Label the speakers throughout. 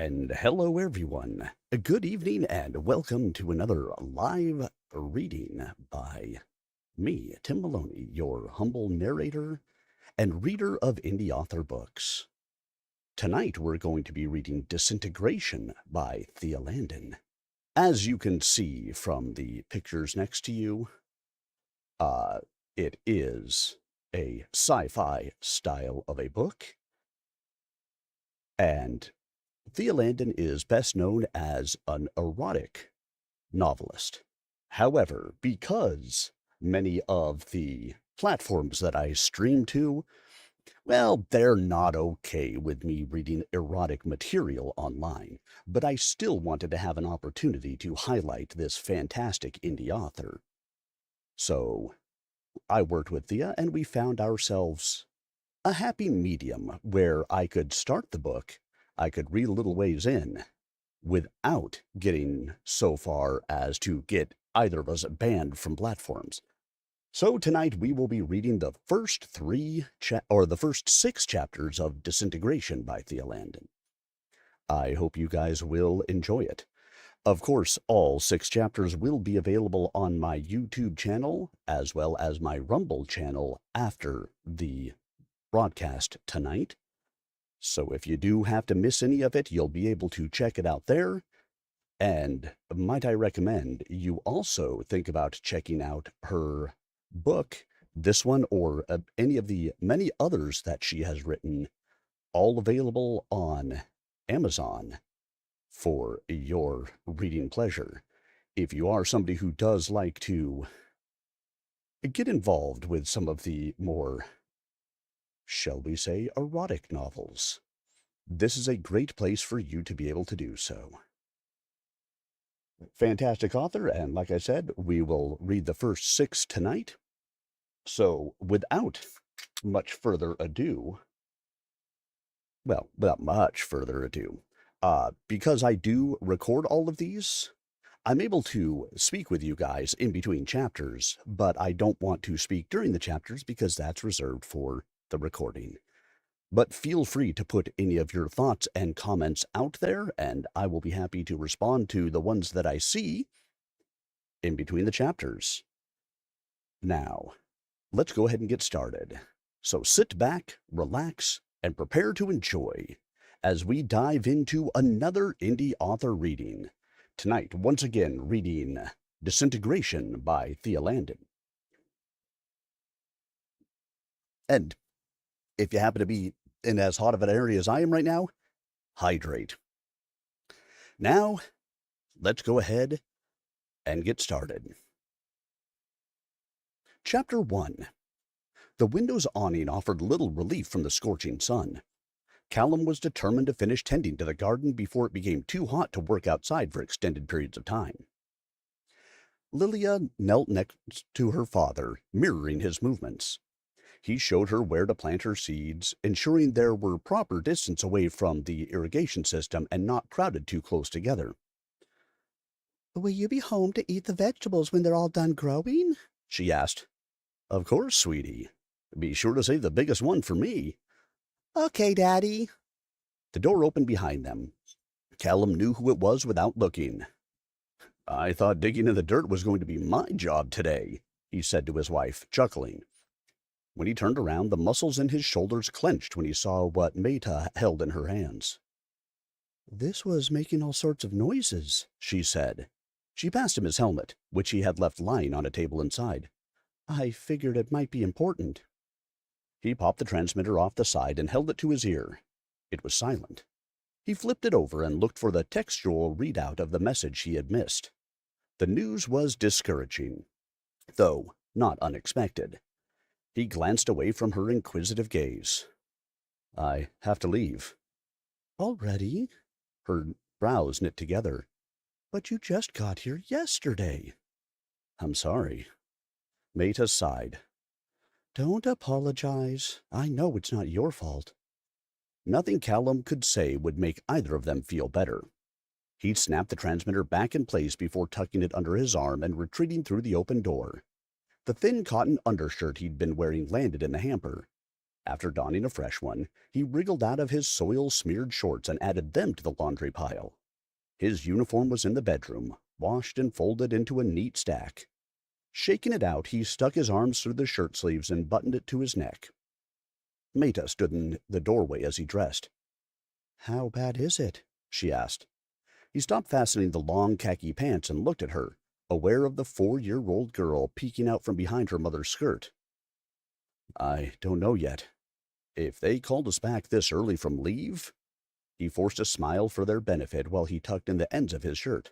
Speaker 1: And hello, everyone. Good evening, and welcome to another live reading by me, Tim Maloney, your humble narrator and reader of indie author books. Tonight, we're going to be reading Disintegration by Thea Landen. As you can see from the pictures next to you, uh, it is a sci-fi style of a book, and Thea Landen is best known as an erotic novelist. However, because many of the platforms that I stream to, well, they're not okay with me reading erotic material online, but I still wanted to have an opportunity to highlight this fantastic indie author. So I worked with Thea and we found ourselves a happy medium where I could start the book, I could read a little ways in, without getting so far as to get either of us banned from platforms. So tonight we will be reading the first the first 6 chapters of Disintegration by Thea Landen. I hope you guys will enjoy it. Of course, all 6 chapters will be available on my YouTube channel as well as my Rumble channel after the broadcast tonight. So if you do have to miss any of it, you'll be able to check it out there. And might I recommend you also think about checking out her book, this one or any of the many others that she has written, all available on Amazon for your reading pleasure. If you are somebody who does like to get involved with some of the more, shall we say, erotic novels, this is a great place for you to be able to do so. Fantastic author, and like I said, we will read the first 6 tonight. So without much further ado, because I do record all of these, I'm able to speak with you guys in between chapters, but I don't want to speak during the chapters because that's reserved for the recording. But feel free to put any of your thoughts and comments out there, and I will be happy to respond to the ones that I see in between the chapters. Now, let's go ahead and get started. So sit back, relax, and prepare to enjoy as we dive into another indie author reading. Tonight, once again, reading Disintegration by Thea Landen. And if you happen to be in as hot of an area as I am right now, hydrate. Now, let's go ahead and get started. Chapter 1. The window's awning offered little relief from the scorching sun. Callum was determined to finish tending to the garden before it became too hot to work outside for extended periods of time. Lilia knelt next to her father, mirroring his movements. He showed her where to plant her seeds, ensuring there were proper distance away from the irrigation system and not crowded too close together. "Will you be home to eat the vegetables when they're all done growing?" she asked. "Of course, sweetie. Be sure to save the biggest one for me." "Okay, Daddy." The door opened behind them. Callum knew who it was without looking. "I thought digging in the dirt was going to be my job today," he said to his wife, chuckling. When he turned around, the muscles in his shoulders clenched when he saw what Meta held in her hands. "This was making all sorts of noises," she said. She passed him his helmet, which he had left lying on a table inside. "I figured it might be important." He popped the transmitter off the side and held it to his ear. It was silent. He flipped it over and looked for the textual readout of the message he had missed. The news was discouraging, though not unexpected. He glanced away from her inquisitive gaze. "I have to leave." "Already?" Her brows knit together. "But you just got here yesterday." "I'm sorry." Meta sighed. "Don't apologize. I know it's not your fault." Nothing Callum could say would make either of them feel better. He snapped the transmitter back in place before tucking it under his arm and retreating through the open door. The thin cotton undershirt he'd been wearing landed in the hamper. After donning a fresh one, he wriggled out of his soil-smeared shorts and added them to the laundry pile. His uniform was in the bedroom, washed and folded into a neat stack. Shaking it out, he stuck his arms through the shirt sleeves and buttoned it to his neck. Meta stood in the doorway as he dressed. "How bad is it?" she asked. He stopped fastening the long khaki pants and looked at her, aware of the 4-year-old girl peeking out from behind her mother's skirt. "I don't know yet. If they called us back this early from leave—" He forced a smile for their benefit while he tucked in the ends of his shirt.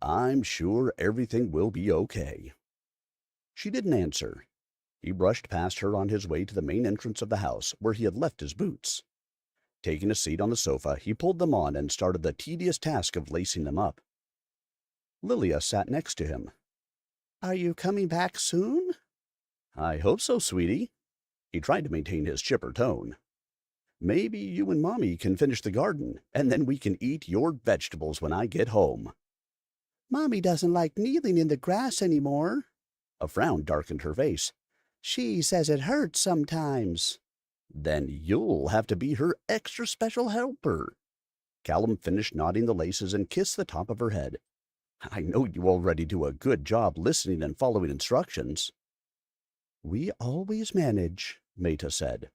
Speaker 1: "I'm sure everything will be okay." She didn't answer. He brushed past her on his way to the main entrance of the house, where he had left his boots. Taking a seat on the sofa, he pulled them on and started the tedious task of lacing them up. Lilia sat next to him. "Are you coming back soon?" "I hope so, sweetie." He tried to maintain his chipper tone. "Maybe you and Mommy can finish the garden, and then we can eat your vegetables when I get home." "Mommy doesn't like kneeling in the grass anymore." A frown darkened her face. "She says it hurts sometimes." "Then you'll have to be her extra special helper." Callum finished knotting the laces and kissed the top of her head. "I know you already do a good job listening and following instructions." "We always manage," Meta said.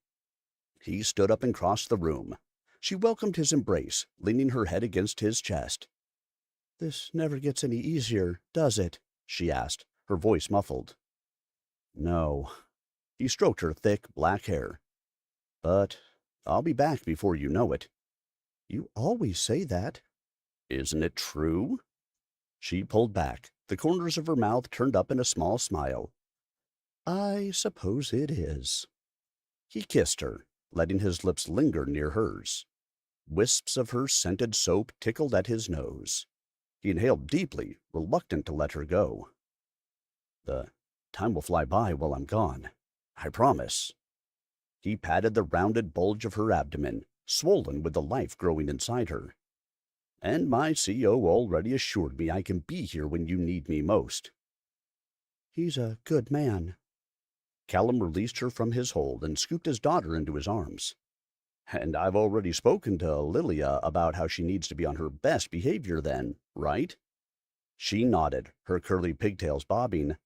Speaker 1: He stood up and crossed the room. She welcomed his embrace, leaning her head against his chest. "This never gets any easier, does it?" she asked, her voice muffled. "No." He stroked her thick, black hair. "But I'll be back before you know it." "You always say that." "Isn't it true?" She pulled back, the corners of her mouth turned up in a small smile. "I suppose it is." He kissed her, letting his lips linger near hers. Wisps of her scented soap tickled at his nose. He inhaled deeply, reluctant to let her go. "The time will fly by while I'm gone. I promise." He patted the rounded bulge of her abdomen, swollen with the life growing inside her. "And my CO already assured me I can be here when you need me most." "He's a good man." Callum released her from his hold and scooped his daughter into his arms. "And I've already spoken to Lilia about how she needs to be on her best behavior then, right?" She nodded, her curly pigtails bobbing.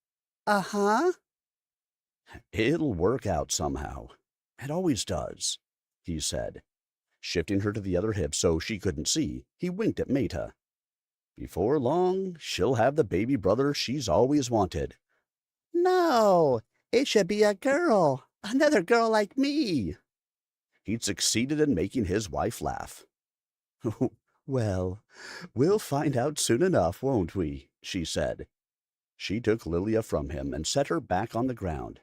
Speaker 1: "Uh-huh." "It'll work out somehow. It always does," he said. Shifting her to the other hip so she couldn't see, he winked at Meta. "Before long, she'll have the baby brother she's always wanted." "No, it should be a girl. Another girl like me." He'd succeeded in making his wife laugh. "Well, we'll find out soon enough, won't we?" she said. She took Lilia from him and set her back on the ground.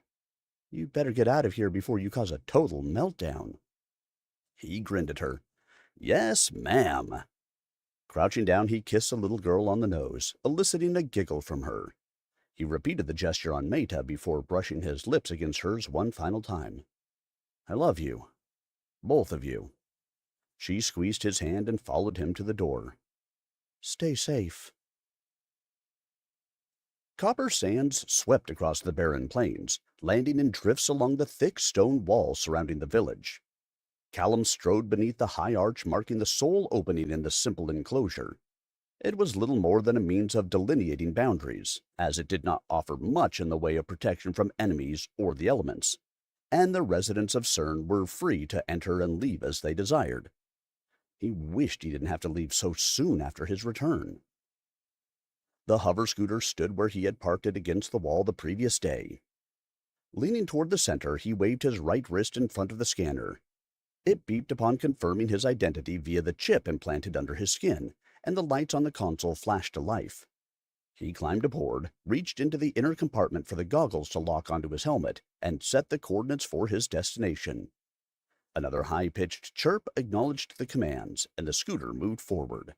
Speaker 1: "You'd better get out of here before you cause a total meltdown." He grinned at her. "Yes, ma'am." Crouching down, he kissed the little girl on the nose, eliciting a giggle from her. He repeated the gesture on Meta before brushing his lips against hers one final time. "I love you. Both of you." She squeezed his hand and followed him to the door. "Stay safe." Copper sands swept across the barren plains, landing in drifts along the thick stone walls surrounding the village. Callum strode beneath the high arch marking the sole opening in the simple enclosure. It was little more than a means of delineating boundaries, as it did not offer much in the way of protection from enemies or the elements, and the residents of CERN were free to enter and leave as they desired. He wished he didn't have to leave so soon after his return. The hover scooter stood where he had parked it against the wall the previous day. Leaning toward the center, he waved his right wrist in front of the scanner. It beeped upon confirming his identity via the chip implanted under his skin, and the lights on the console flashed to life. He climbed aboard, reached into the inner compartment for the goggles to lock onto his helmet, and set the coordinates for his destination. Another high-pitched chirp acknowledged the commands, and the scooter moved forward.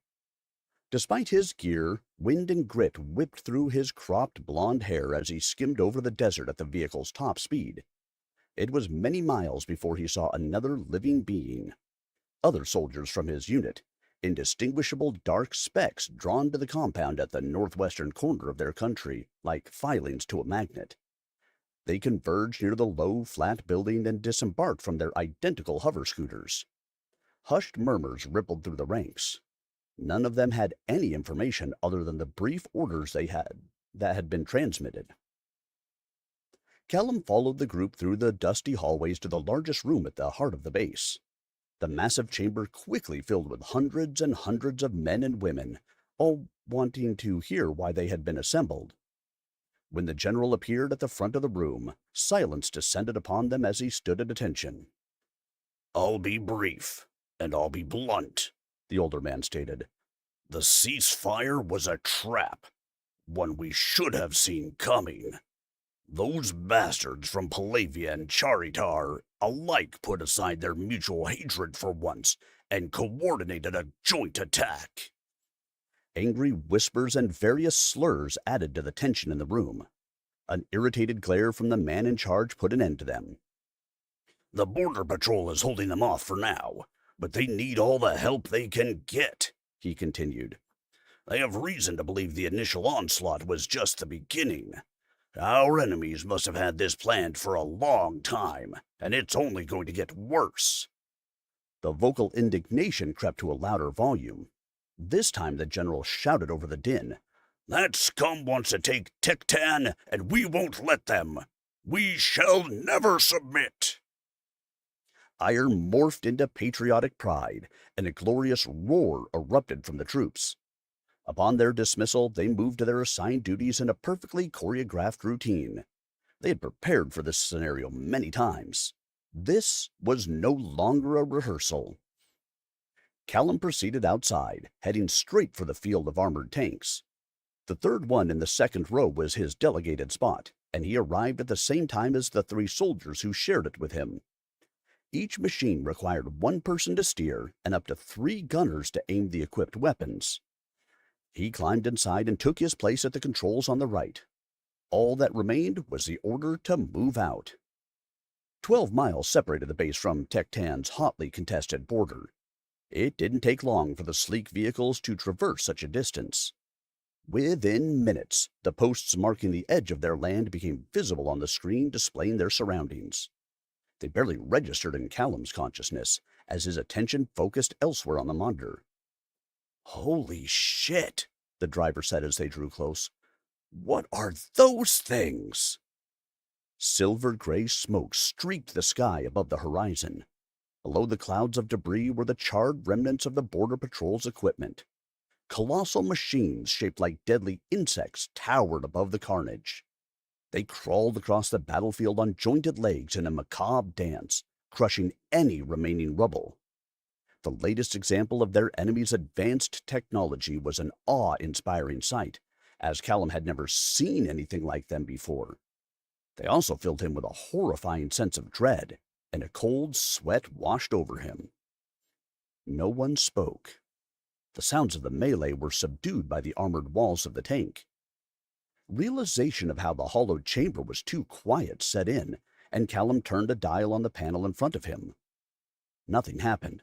Speaker 1: Despite his gear, wind and grit whipped through his cropped blonde hair as he skimmed over the desert at the vehicle's top speed. It was many miles before he saw another living being. Other soldiers from his unit, indistinguishable dark specks drawn to the compound at the northwestern corner of their country, like filings to a magnet. They converged near the low, flat building and disembarked from their identical hover scooters. Hushed murmurs rippled through the ranks. None of them had any information other than the brief orders that had been transmitted. Callum followed the group through the dusty hallways to the largest room at the heart of the base. The massive chamber quickly filled with hundreds and hundreds of men and women, all wanting to hear why they had been assembled. When the general appeared at the front of the room, silence descended upon them as he stood at attention.
Speaker 2: "I'll be brief, and I'll be blunt,"
Speaker 1: the older man stated.
Speaker 2: "The ceasefire was a trap, one we should have seen coming. Those bastards from Palavia and Charitar alike put aside their mutual hatred for once and coordinated a joint attack."
Speaker 1: Angry whispers and various slurs added to the tension in the room. An irritated glare from the man in charge put an end to them.
Speaker 2: "The Border Patrol is holding them off for now, but they need all the help they can get," he continued. "They have reason to believe the initial onslaught was just the beginning. Our enemies must have had this planned for a long time, and it's only going to get worse."
Speaker 1: The vocal indignation crept to a louder volume. This time the general shouted over the din.
Speaker 2: "That scum wants to take Tectan, and we won't let them. We shall never submit."
Speaker 1: Ire morphed into patriotic pride, and a glorious roar erupted from the troops. Upon their dismissal, they moved to their assigned duties in a perfectly choreographed routine. They had prepared for this scenario many times. This was no longer a rehearsal. Callum proceeded outside, heading straight for the field of armored tanks. The third one in the second row was his delegated spot, and he arrived at the same time as the 3 soldiers who shared it with him. Each machine required 1 person to steer and up to 3 gunners to aim the equipped weapons. He climbed inside and took his place at the controls on the right. All that remained was the order to move out. 12 miles separated the base from Tectan's hotly contested border. It didn't take long for the sleek vehicles to traverse such a distance. Within minutes, the posts marking the edge of their land became visible on the screen displaying their surroundings. They barely registered in Callum's consciousness, as his attention focused elsewhere on the monitor.
Speaker 2: "Holy shit,"
Speaker 1: the driver said as they drew close.
Speaker 2: "What are those things?"
Speaker 1: Silver-gray smoke streaked the sky above the horizon. Below the clouds of debris were the charred remnants of the Border Patrol's equipment. Colossal machines shaped like deadly insects towered above the carnage. They crawled across the battlefield on jointed legs in a macabre dance, crushing any remaining rubble. The latest example of their enemy's advanced technology was an awe-inspiring sight, as Callum had never seen anything like them before. They also filled him with a horrifying sense of dread, and a cold sweat washed over him. No one spoke. The sounds of the melee were subdued by the armored walls of the tank. Realization of how the hollowed chamber was too quiet set in, and Callum turned a dial on the panel in front of him. Nothing happened.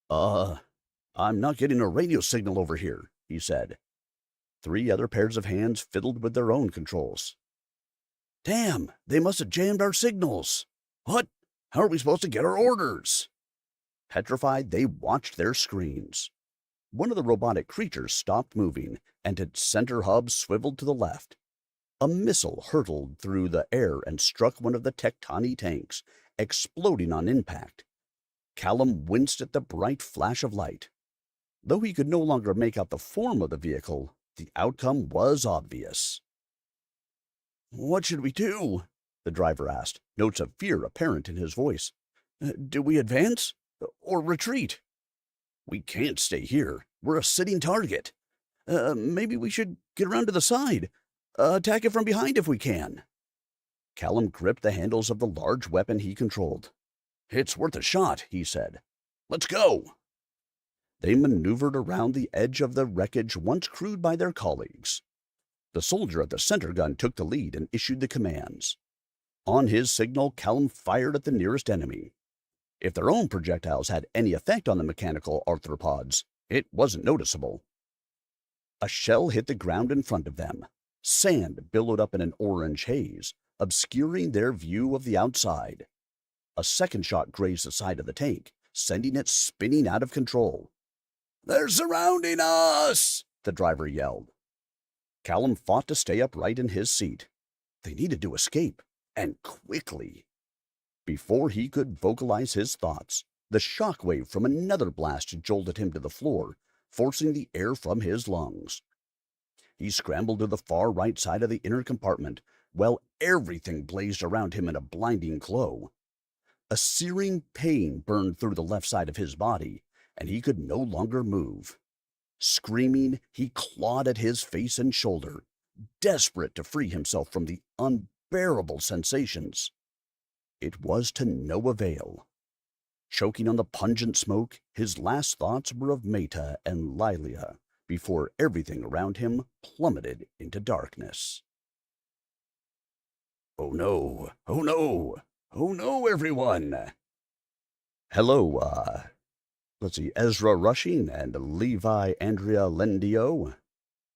Speaker 1: I'm not getting a radio signal over here," he said. 3 other pairs of hands fiddled with their own controls.
Speaker 2: "Damn, they must have jammed our signals. What? How are we supposed to get our orders?"
Speaker 1: Petrified, they watched their screens. One of the robotic creatures stopped moving, and its center hub swiveled to the left. A missile hurtled through the air and struck one of the Tectani tanks, exploding on impact. Callum winced at the bright flash of light. Though he could no longer make out the form of the vehicle, the outcome was obvious.
Speaker 2: "What should we do?"
Speaker 1: the driver asked, notes of fear apparent in his voice.
Speaker 2: "Do we advance? Or retreat?"
Speaker 1: "We can't stay here. We're a sitting target."
Speaker 2: Maybe we should get around to the side. Attack it from behind if we can."
Speaker 1: Callum gripped the handles of the large weapon he controlled.
Speaker 2: "It's worth a shot," he said. "Let's go."
Speaker 1: They maneuvered around the edge of the wreckage once crewed by their colleagues. The soldier at the center gun took the lead and issued the commands. On his signal, Callum fired at the nearest enemy. If their own projectiles had any effect on the mechanical arthropods, it wasn't noticeable. A shell hit the ground in front of them. Sand billowed up in an orange haze. obscuring their view of the outside. A second shot grazed the side of the tank, sending it spinning out of control.
Speaker 2: "They're surrounding us!"
Speaker 1: the driver yelled. Callum fought to stay upright in his seat. They needed to escape, and quickly. Before he could vocalize his thoughts, the shockwave from another blast jolted him to the floor, forcing the air from his lungs. He scrambled to the far right side of the inner compartment, while everything blazed around him in a blinding glow. A searing pain burned through the left side of his body, and he could no longer move. Screaming, he clawed at his face and shoulder, desperate to free himself from the unbearable sensations. It was to no avail. Choking on the pungent smoke, his last thoughts were of Meta and Lilia before everything around him plummeted into darkness.
Speaker 2: "Oh no! Oh no! Oh no, everyone!"
Speaker 1: Hello, let's see, Ezra Rushing and Levi Andrea Lendio.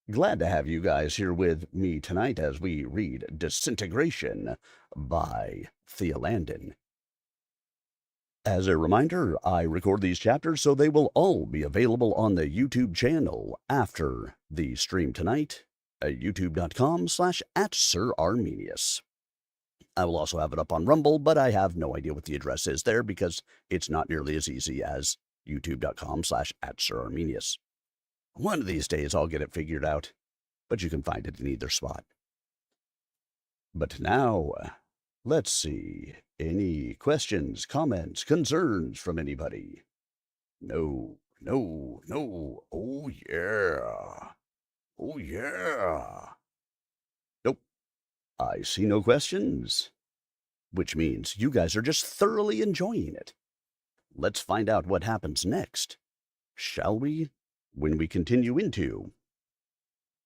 Speaker 1: Glad to have you guys here with me tonight as we read Disintegration by Thea Landen. As a reminder, I record these chapters so they will all be available on the YouTube channel after the stream tonight at youtube.com/@SirArminius. I will also have it up on Rumble, but I have no idea what the address is there because it's not nearly as easy as youtube.com/@SirArminius. One of these days I'll get it figured out, but you can find it in either spot. But now, let's see. Any questions, comments, concerns from anybody? No, no, no. Oh, yeah. Oh, yeah. Nope. I see no questions. Which means you guys are just thoroughly enjoying it. Let's find out what happens next, shall we? When we continue into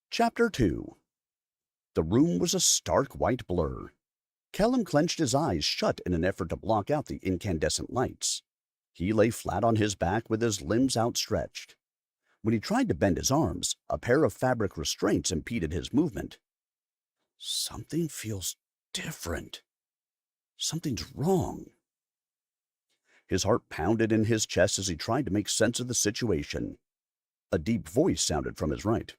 Speaker 1: Chapter 2. The room was a stark white blur. Callum clenched his eyes shut in an effort to block out the incandescent lights. He lay flat on his back with his limbs outstretched. When he tried to bend his arms, a pair of fabric restraints impeded his movement. Something feels different. Something's wrong. His heart pounded in his chest as he tried to make sense of the situation. A deep voice sounded from his right.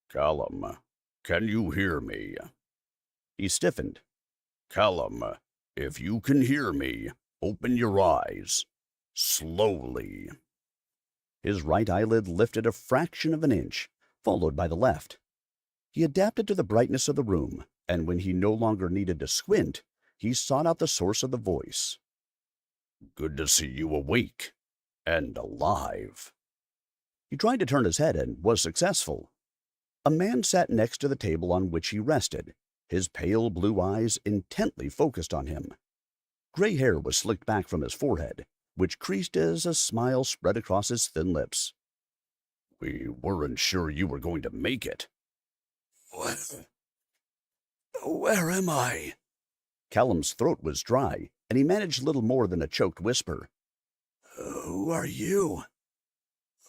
Speaker 2: "Callum, can you hear me?"
Speaker 1: He stiffened.
Speaker 2: "Callum, if you can hear me, open your eyes. Slowly."
Speaker 1: His right eyelid lifted a fraction of an inch, followed by the left. He adapted to the brightness of the room, and when he no longer needed to squint, he sought out the source of the voice.
Speaker 2: "Good to see you awake and alive."
Speaker 1: He tried to turn his head and was successful. A man sat next to the table on which he rested, his pale blue eyes intently focused on him. Gray hair was slicked back from his forehead, which creased as a smile spread across his thin lips.
Speaker 2: "We weren't sure you were going to make it." Where am I?"
Speaker 1: Callum's throat was dry, and he managed little more than a choked whisper.
Speaker 2: "Who are you?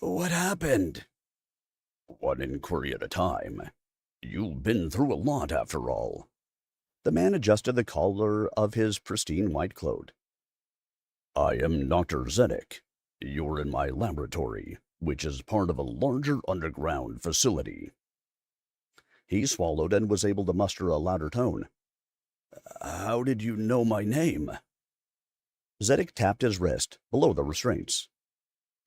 Speaker 2: What happened?" "One inquiry at a time. You've been through a lot, after all."
Speaker 1: The man adjusted the collar of his pristine white coat.
Speaker 2: "I am Dr. Zedek. You're in my laboratory, which is part of a larger underground facility."
Speaker 1: He swallowed and was able to muster a louder tone.
Speaker 2: "How did you know my name?"
Speaker 1: Zedek tapped his wrist, below the restraints.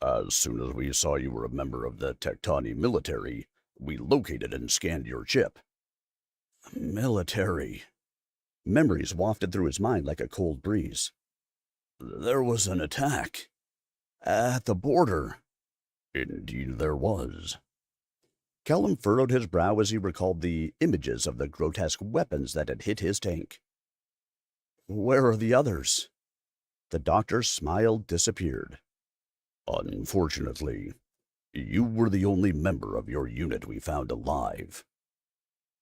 Speaker 2: "As soon as we saw you were a member of the Tectoni military, we located and scanned your chip."
Speaker 1: "Military." Memories wafted through his mind like a cold breeze.
Speaker 2: "There was an attack."
Speaker 1: "At the border."
Speaker 2: "Indeed there was."
Speaker 1: Callum furrowed his brow as he recalled the images of the grotesque weapons that had hit his tank. "Where are the others?" The doctor's smile disappeared.
Speaker 2: "Unfortunately, you were the only member of your unit we found alive."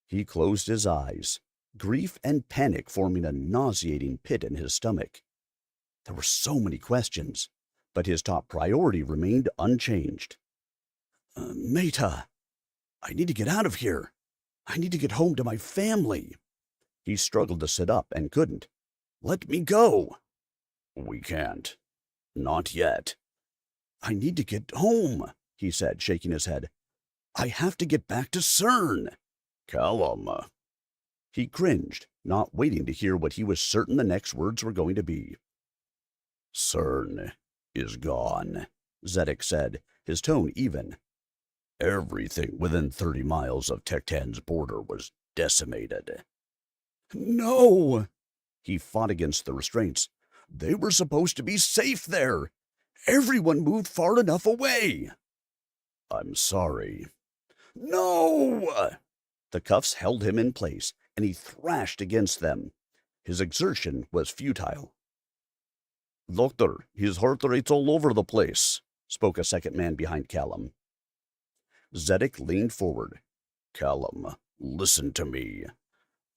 Speaker 1: He closed his eyes, grief and panic forming a nauseating pit in his stomach. There were so many questions, but his top priority remained unchanged. Meta, I need to get out of here. I need to get home to my family." He struggled to sit up and couldn't.
Speaker 2: Let me go. We can't. Not yet.
Speaker 1: I need to get home, he said, shaking his head. I have to get back to CERN.
Speaker 2: Callum.
Speaker 1: He cringed, not waiting to hear what he was certain the next words were going to be.
Speaker 2: CERN is gone,
Speaker 1: Zedek said, his tone even.
Speaker 2: Everything within 30 miles of Tectan's border was decimated.
Speaker 1: No! He fought against the restraints. They were supposed to be safe there. Everyone moved far enough away.
Speaker 2: I'm sorry.
Speaker 1: No! The cuffs held him in place, and he thrashed against them. His exertion was futile.
Speaker 2: Doctor, his heart rate's all over the place,
Speaker 1: spoke a second man behind Callum. Zedek leaned forward.
Speaker 2: Callum, listen to me.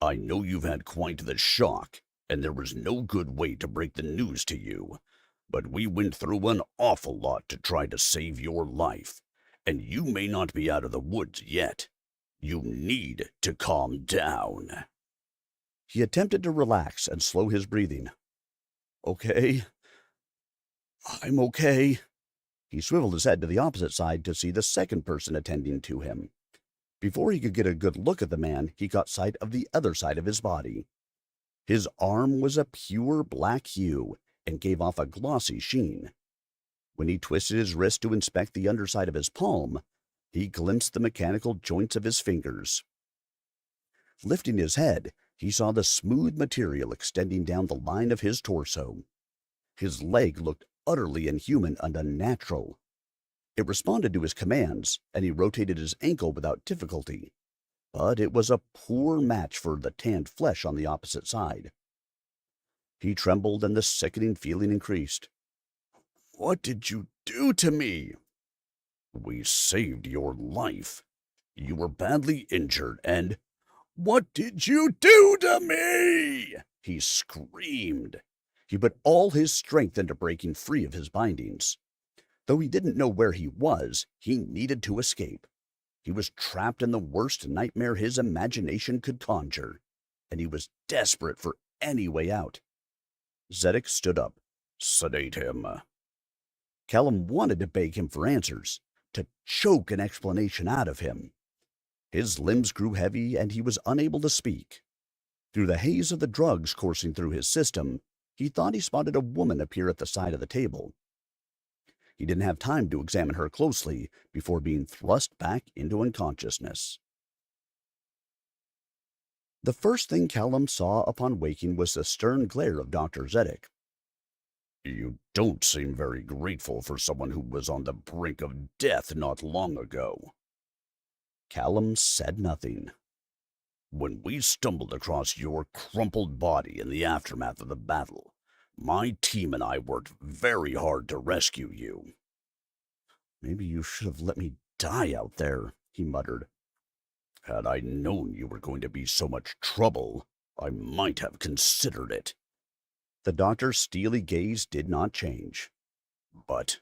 Speaker 2: I know you've had quite the shock, and there was no good way to break the news to you. But we went through an awful lot to try to save your life, and you may not be out of the woods yet. You need to calm down.
Speaker 1: He attempted to relax and slow his breathing. Okay. I'm okay. He swiveled his head to the opposite side to see the second person attending to him. Before he could get a good look at the man, he caught sight of the other side of his body. His arm was a pure black hue and gave off a glossy sheen. When he twisted his wrist to inspect the underside of his palm, he glimpsed the mechanical joints of his fingers. Lifting his head, he saw the smooth material extending down the line of his torso. His leg looked utterly inhuman and unnatural. It responded to his commands, and he rotated his ankle without difficulty, but it was a poor match for the tanned flesh on the opposite side. He trembled, and the sickening feeling increased. What did you do to me?
Speaker 2: We saved your life. You were badly injured, and...
Speaker 1: What did you do to me? He screamed. He put all his strength into breaking free of his bindings. Though he didn't know where he was, he needed to escape. He was trapped in the worst nightmare his imagination could conjure, and he was desperate for any way out. Zedek stood up.
Speaker 2: Sedate him.
Speaker 1: Callum wanted to beg him for answers, to choke an explanation out of him. His limbs grew heavy, and he was unable to speak. Through the haze of the drugs coursing through his system, he thought he spotted a woman appear at the side of the table. He didn't have time to examine her closely before being thrust back into unconsciousness. The first thing Callum saw upon waking was the stern glare of Dr. Zedek.
Speaker 2: You don't seem very grateful for someone who was on the brink of death not long ago.
Speaker 1: Callum said nothing.
Speaker 2: When we stumbled across your crumpled body in the aftermath of the battle, my team and I worked very hard to rescue you.
Speaker 1: Maybe you should have let me die out there, he muttered.
Speaker 2: Had I known you were going to be so much trouble, I might have considered it.
Speaker 1: The doctor's steely gaze did not change.
Speaker 2: But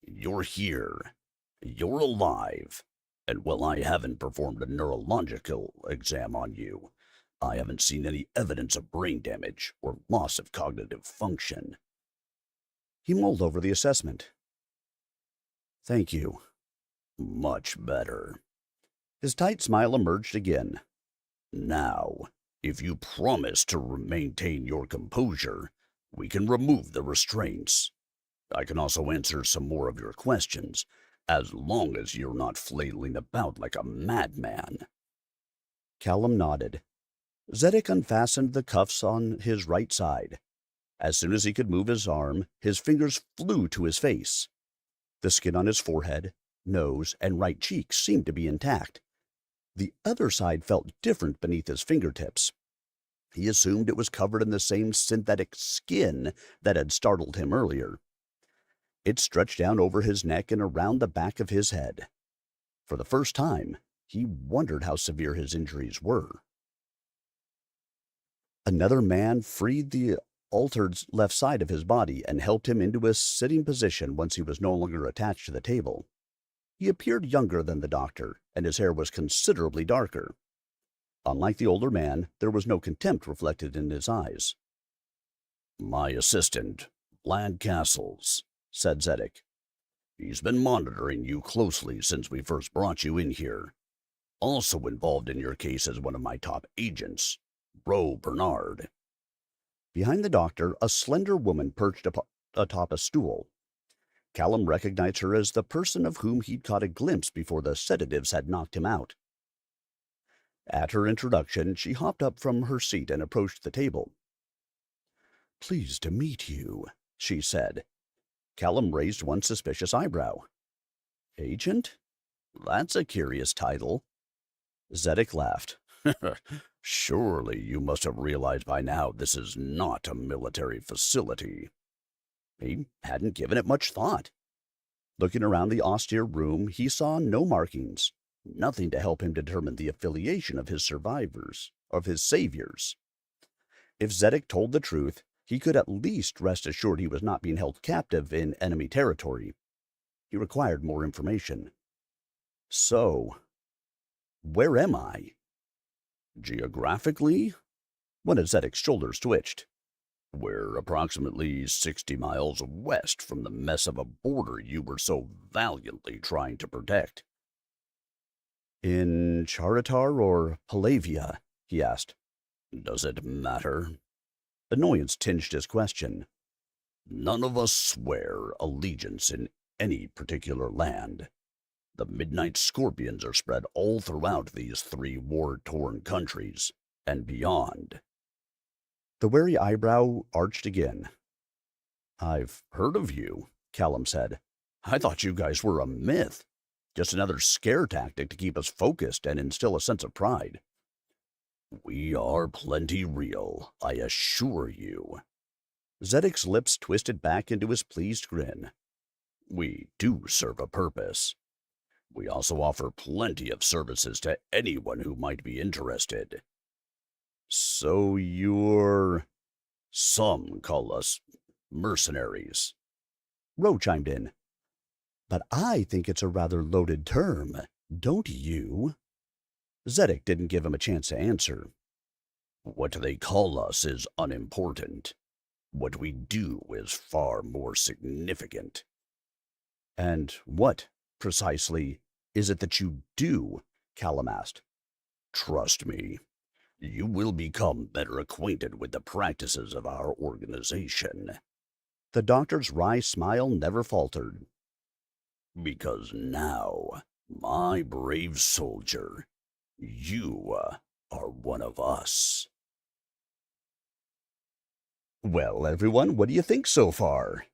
Speaker 2: you're here. You're alive. And while I haven't performed a neurological exam on you, I haven't seen any evidence of brain damage or loss of cognitive function.
Speaker 1: He mulled over the assessment. Thank you.
Speaker 2: Much better.
Speaker 1: His tight smile emerged again.
Speaker 2: Now, if you promise to maintain your composure, we can remove the restraints. I can also answer some more of your questions, as long as you're not flailing about like a madman.
Speaker 1: Callum nodded. Zedek unfastened the cuffs on his right side. As soon as he could move his arm, his fingers flew to his face. The skin on his forehead, nose, and right cheek seemed to be intact. The other side felt different beneath his fingertips. He assumed it was covered in the same synthetic skin that had startled him earlier. It stretched down over his neck and around the back of his head. For the first time, he wondered how severe his injuries were. Another man freed the altered left side of his body and helped him into a sitting position once he was no longer attached to the table. He appeared younger than the doctor, and his hair was considerably darker. Unlike the older man, there was no contempt reflected in his eyes.
Speaker 2: My assistant, Lad Castles, said Zedek. He's been monitoring you closely since we first brought you in here. Also involved in your case is one of my top agents, Ro Bernard.
Speaker 1: Behind the doctor, a slender woman perched atop a stool. Callum recognized her as the person of whom he'd caught a glimpse before the sedatives had knocked him out. At her introduction, she hopped up from her seat and approached the table. "Pleased to meet you," she said. Callum raised one suspicious eyebrow. "Agent? That's a curious title." Zedek laughed.
Speaker 2: Surely you must have realized by now this is not a military facility.
Speaker 1: He hadn't given it much thought. Looking around the austere room, he saw no markings, nothing to help him determine the affiliation of his saviors. If Zedek told the truth, he could at least rest assured he was not being held captive in enemy territory. He required more information. So, where am I?
Speaker 2: Geographically,
Speaker 1: one of Zedek's shoulders twitched.
Speaker 2: We're approximately 60 miles west from the mess of a border you were so valiantly trying to protect.
Speaker 1: In Charitar or Palavia? He asked.
Speaker 2: Does it matter?
Speaker 1: Annoyance tinged his question.
Speaker 2: None of us swear allegiance in any particular land. The Midnight Scorpions are spread all throughout these 3 war-torn countries and beyond.
Speaker 1: The wary eyebrow arched again.
Speaker 2: I've heard of you, Callum said. I thought you guys were a myth. Just another scare tactic to keep us focused and instill a sense of pride. We are plenty real, I assure you.
Speaker 1: Zedek's lips twisted back into his pleased grin.
Speaker 2: We do serve a purpose. We also offer plenty of services to anyone who might be interested.
Speaker 1: So you're...
Speaker 2: Some call us mercenaries.
Speaker 1: Ro chimed in. But I think it's a rather loaded term, don't you? Zedek didn't give him a chance to answer.
Speaker 2: What they call us is unimportant. What we do is far more significant.
Speaker 1: And what, precisely, is it that you do? Callum asked.
Speaker 2: Trust me, you will become better acquainted with the practices of our organization.
Speaker 1: The doctor's wry smile never faltered.
Speaker 2: Because now, my brave soldier, you are one of us.
Speaker 1: Well, everyone, what do you think so far?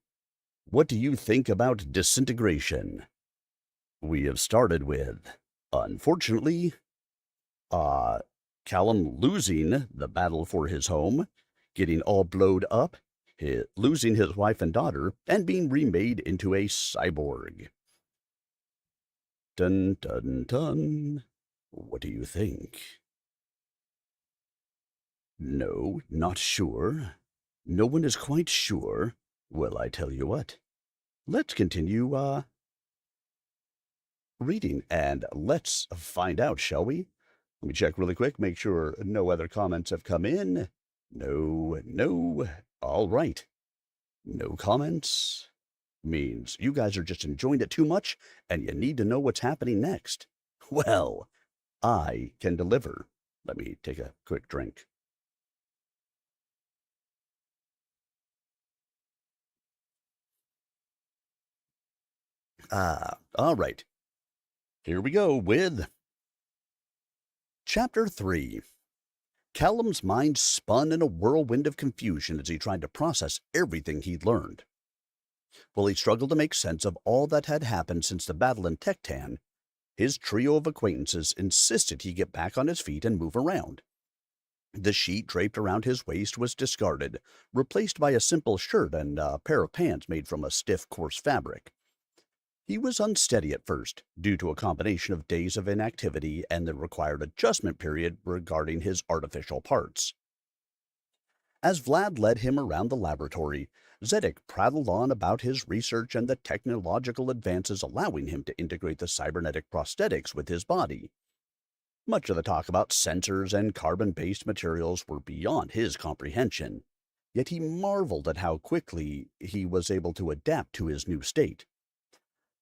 Speaker 1: What do you think about Disintegration? We have started with, unfortunately, Callum losing the battle for his home, getting all blowed up, losing his wife and daughter, and being remade into a cyborg. Dun, dun, dun. What do you think? No, not sure. No one is quite sure. Well, I tell you what. Let's continue, reading, and let's find out, shall we? Let me check really quick, make sure no other comments have come in. No. All right. No comments means you guys are just enjoying it too much, and you need to know what's happening next. Well, I can deliver. Let me take a quick drink. All right. Here we go with Chapter 3. Callum's mind spun in a whirlwind of confusion as he tried to process everything he'd learned. While he struggled to make sense of all that had happened since the battle in Tektan, his trio of acquaintances insisted he get back on his feet and move around. The sheet draped around his waist was discarded, replaced by a simple shirt and a pair of pants made from a stiff, coarse fabric. He was unsteady at first, due to a combination of days of inactivity and the required adjustment period regarding his artificial parts. As Vlad led him around the laboratory, Zedek prattled on about his research and the technological advances allowing him to integrate the cybernetic prosthetics with his body. Much of the talk about sensors and carbon-based materials were beyond his comprehension, yet he marveled at how quickly he was able to adapt to his new state.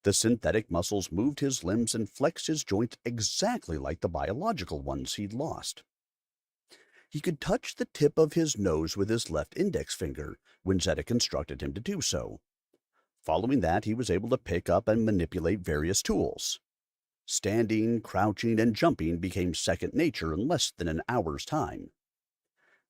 Speaker 1: The synthetic muscles moved his limbs and flexed his joints exactly like the biological ones he'd lost. He could touch the tip of his nose with his left index finger when Zedek instructed him to do so. Following that, he was able to pick up and manipulate various tools. Standing, crouching, and jumping became second nature in less than an hour's time.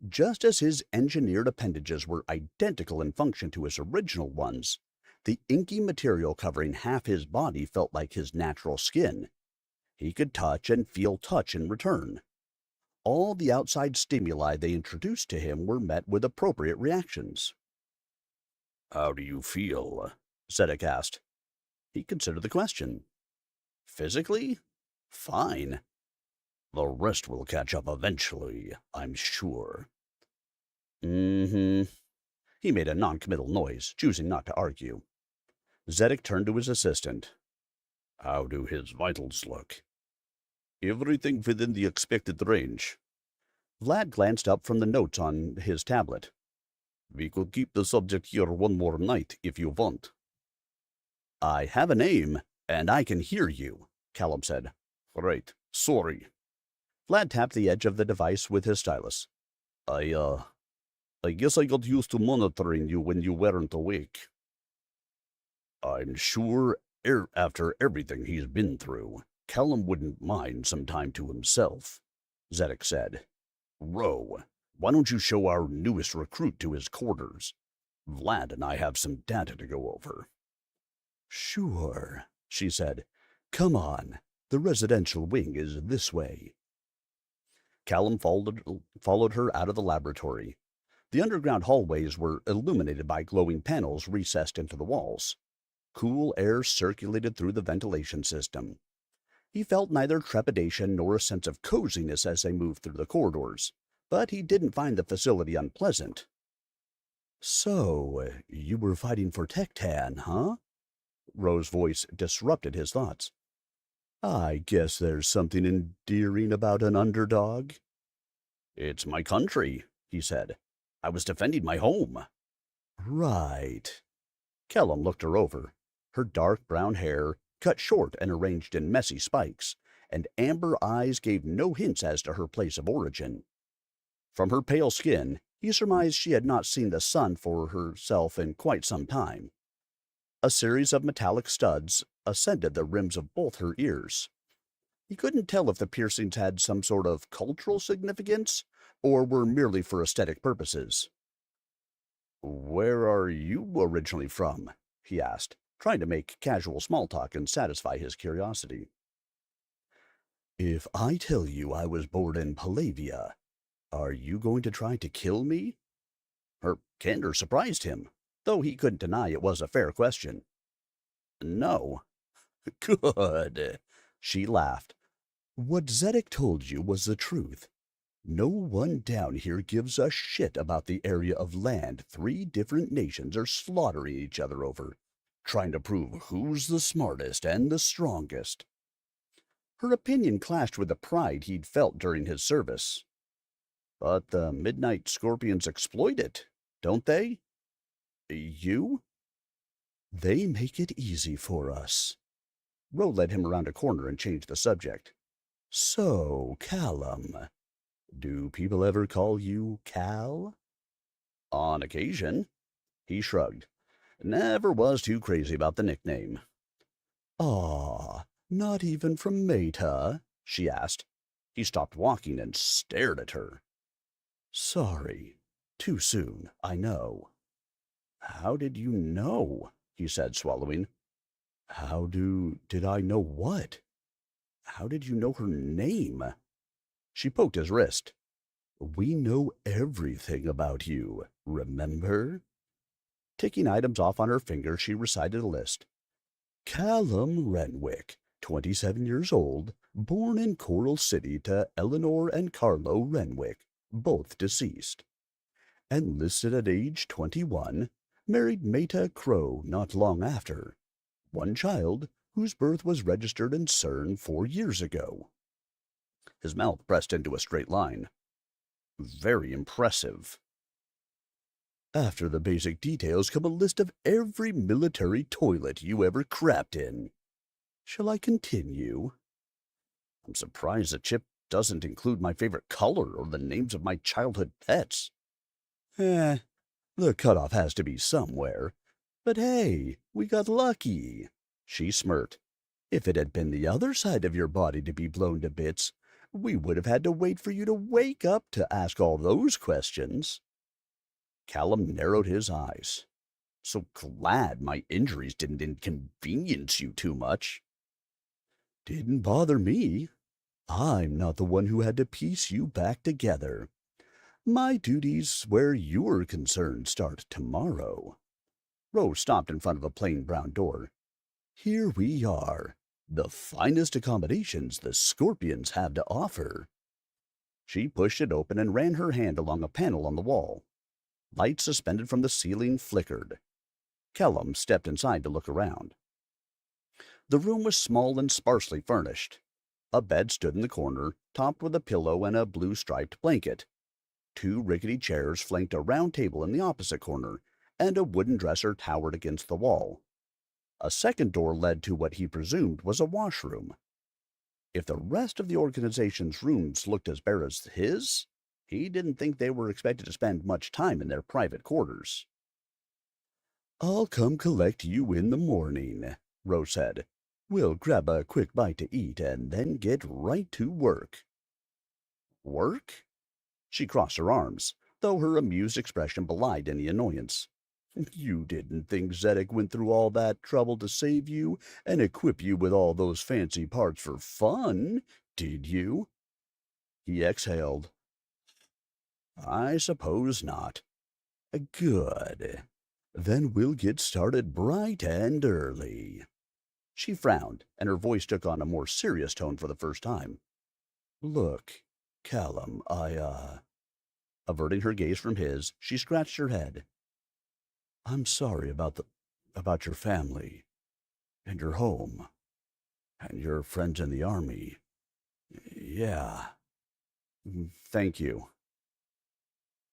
Speaker 1: Just as his engineered appendages were identical in function to his original ones, the inky material covering half his body felt like his natural skin. He could touch and feel touch in return. All the outside stimuli they introduced to him were met with appropriate reactions.
Speaker 2: How do you feel?
Speaker 1: Zedek asked. He considered the question. Physically? Fine.
Speaker 2: The rest will catch up eventually, I'm sure.
Speaker 1: Mm-hmm. He made a non-committal noise, choosing not to argue. Zedek turned to his assistant.
Speaker 2: How do his vitals look?
Speaker 1: Everything within the expected range. Vlad glanced up from the notes on his tablet. We could keep the subject here one more night if you want. I have a name, and I can hear you, Callum said.
Speaker 2: Right. Sorry.
Speaker 1: Vlad tapped the edge of the device with his stylus.
Speaker 2: I guess I got used to monitoring you when you weren't awake. I'm sure after everything he's been through, Callum wouldn't mind some time to himself, Zedek said. Ro, why don't you show our newest recruit to his quarters? Vlad and I have some data to go over.
Speaker 1: Sure, she said. Come on, the residential wing is this way. Callum followed her out of the laboratory. The underground hallways were illuminated by glowing panels recessed into the walls. Cool air circulated through the ventilation system. He felt neither trepidation nor a sense of coziness as they moved through the corridors, but he didn't find the facility unpleasant. So, you were fighting for Tektan, huh? Ro's voice disrupted his thoughts. I guess there's something endearing about an underdog.
Speaker 2: It's my country, he said. I was defending my home.
Speaker 1: Right. Callum looked her over. Her dark brown hair, cut short and arranged in messy spikes, and amber eyes gave no hints as to her place of origin. From her pale skin, he surmised she had not seen the sun for herself in quite some time. A series of metallic studs ascended the rims of both her ears. He couldn't tell if the piercings had some sort of cultural significance or were merely for aesthetic purposes. Where are you originally from? He asked, trying to make casual small talk and satisfy his curiosity. If I tell you I was born in Palavia, are you going to try to kill me? Her candor surprised him, though he couldn't deny it was a fair question. No. Good. She laughed. What Zedek told you was the truth. No one down here gives a shit about the area of land 3 different nations are slaughtering each other over, trying to prove who's the smartest and the strongest. Her opinion clashed with the pride he'd felt during his service. But the Midnight Scorpions exploit it, don't they? You? They make it easy for us. Ro led him around a corner and changed the subject. So, Callum, do people ever call you Cal? On occasion. He shrugged. Never was too crazy about the nickname. Aw, not even from Meta? She asked. He stopped walking and stared at her. Sorry. Too soon, I know. How did you know? He said, swallowing. Did I know what? How did you know her name? She poked his wrist. We know everything about you, remember? Ticking items off on her finger, she recited a list. Callum Renwick, 27 years old, born in Coral City to Eleanor and Carlo Renwick, both deceased. Enlisted at age 21, married Meta Crow not long after. One child, whose birth was registered in CERN 4 years ago. his mouth pressed into a straight line. Very impressive. After the basic details come a list of every military toilet you ever crapped in. Shall I continue? I'm surprised the chip doesn't include my favorite color or the names of my childhood pets. The cutoff has to be somewhere. But hey, we got lucky. She smirked. If it had been the other side of your body to be blown to bits, we would have had to wait for you to wake up to ask all those questions. Callum narrowed his eyes. So glad my injuries didn't inconvenience you too much. Didn't bother me. I'm not the one who had to piece you back together. My duties where you're concerned start tomorrow. Rose stopped in front of a plain brown door. Here we are, the finest accommodations the Scorpions have to offer. She pushed it open and ran her hand along a panel on the wall. Lights suspended from the ceiling flickered. Callum stepped inside to look around. The room was small and sparsely furnished. A bed stood in the corner, topped with a pillow and a blue-striped blanket. 2 rickety chairs flanked a round table in the opposite corner, and a wooden dresser towered against the wall. A second door led to what he presumed was a washroom. If the rest of the organization's rooms looked as bare as his, he didn't think they were expected to spend much time in their private quarters. I'll come collect you in the morning, Rose said. We'll grab a quick bite to eat and then get right to work. Work? She crossed her arms, though her amused expression belied any annoyance. You didn't think Zedek went through all that trouble to save you and equip you with all those fancy parts for fun, did you? He exhaled. I suppose not. Good. Then we'll get started bright and early. She frowned, and her voice took on a more serious tone for the first time. Look, Callum, Averting her gaze from his, she scratched her head. I'm sorry about your family, and your home, and your friends in the army. Yeah. Thank you.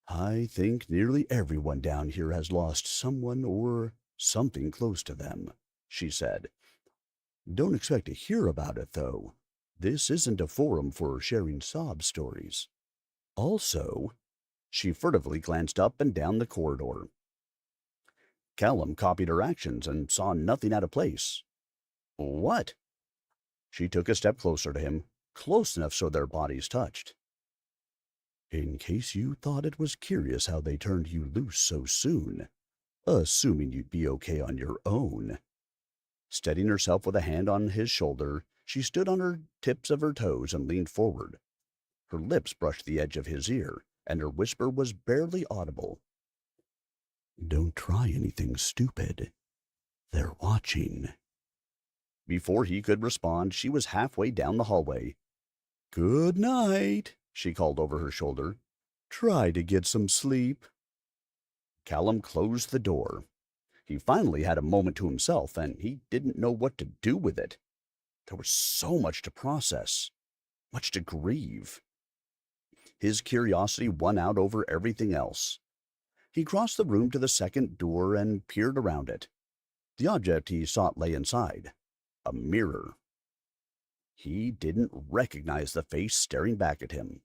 Speaker 1: I think nearly everyone down here has lost someone or something close to them, she said. Don't expect to hear about it, though. This isn't a forum for sharing sob stories. Also, she furtively glanced up and down the corridor. Callum copied her actions and saw nothing out of place. What? She took a step closer to him, close enough so their bodies touched. In case you thought it was curious how they turned you loose so soon, assuming you'd be okay on your own. Steadying herself with a hand on his shoulder, she stood on her tips of her toes and leaned forward. Her lips brushed the edge of his ear, and her whisper was barely audible. Don't try anything stupid. They're watching. Before he could respond, she was halfway down the hallway. Good night, she called over her shoulder. Try to get some sleep. Callum closed the door. He finally had a moment to himself, and he didn't know what to do with it. There was so much to process, much to grieve. His curiosity won out over everything else. He crossed the room to the second door and peered around it. The object he sought lay inside, a mirror. He didn't recognize the face staring back at him.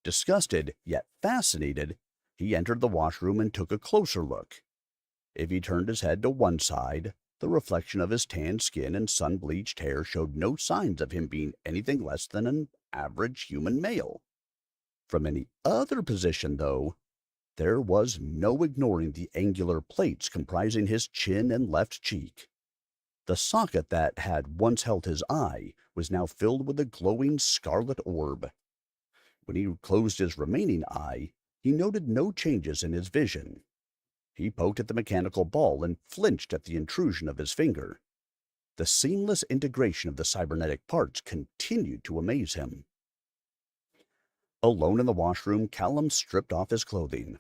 Speaker 1: Disgusted, yet fascinated, he entered the washroom and took a closer look. If he turned his head to one side, the reflection of his tanned skin and sun-bleached hair showed no signs of him being anything less than an average human male. From any other position, though, there was no ignoring the angular plates comprising his chin and left cheek. The socket that had once held his eye was now filled with a glowing scarlet orb. When he closed his remaining eye, he noted no changes in his vision. He poked at the mechanical ball and flinched at the intrusion of his finger. The seamless integration of the cybernetic parts continued to amaze him. Alone in the washroom, Callum stripped off his clothing.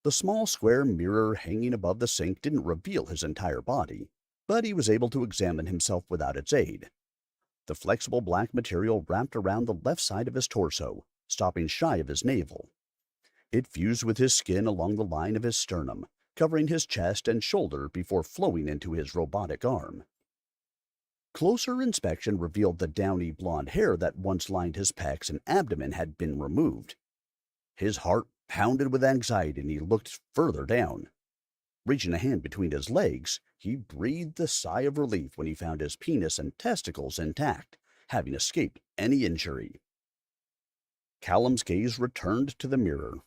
Speaker 1: The small square mirror hanging above the sink didn't reveal his entire body, but he was able to examine himself without its aid. The flexible black material wrapped around the left side of his torso, stopping shy of his navel. It fused with his skin along the line of his sternum, covering his chest and shoulder before flowing into his robotic arm. Closer inspection revealed the downy blonde hair that once lined his pecs and abdomen had been removed. His heart pounded with anxiety and he looked further down. Reaching a hand between his legs, he breathed a sigh of relief when he found his penis and testicles intact, having escaped any injury. Callum's gaze returned to the mirror.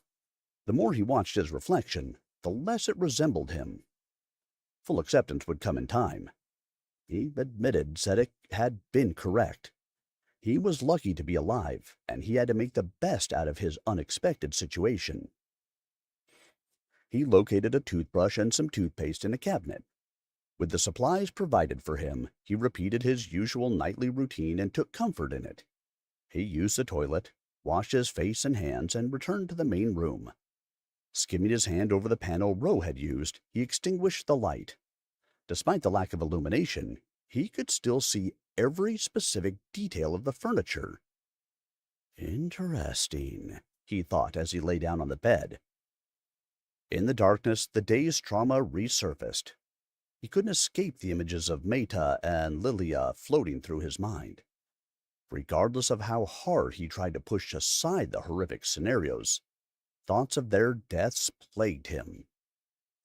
Speaker 1: The more he watched his reflection, the less it resembled him. Full acceptance would come in time. He admitted Zedek had been correct. He was lucky to be alive, and he had to make the best out of his unexpected situation. He located a toothbrush and some toothpaste in a cabinet. With the supplies provided for him, he repeated his usual nightly routine and took comfort in it. He used the toilet, washed his face and hands, and returned to the main room. Skimming his hand over the panel Roe had used, he extinguished the light. Despite the lack of illumination, he could still see every specific detail of the furniture. Interesting, he thought as he lay down on the bed. In the darkness, the day's trauma resurfaced. He couldn't escape the images of Meta and Lilia floating through his mind. Regardless of how hard he tried to push aside the horrific scenarios, thoughts of their deaths plagued him.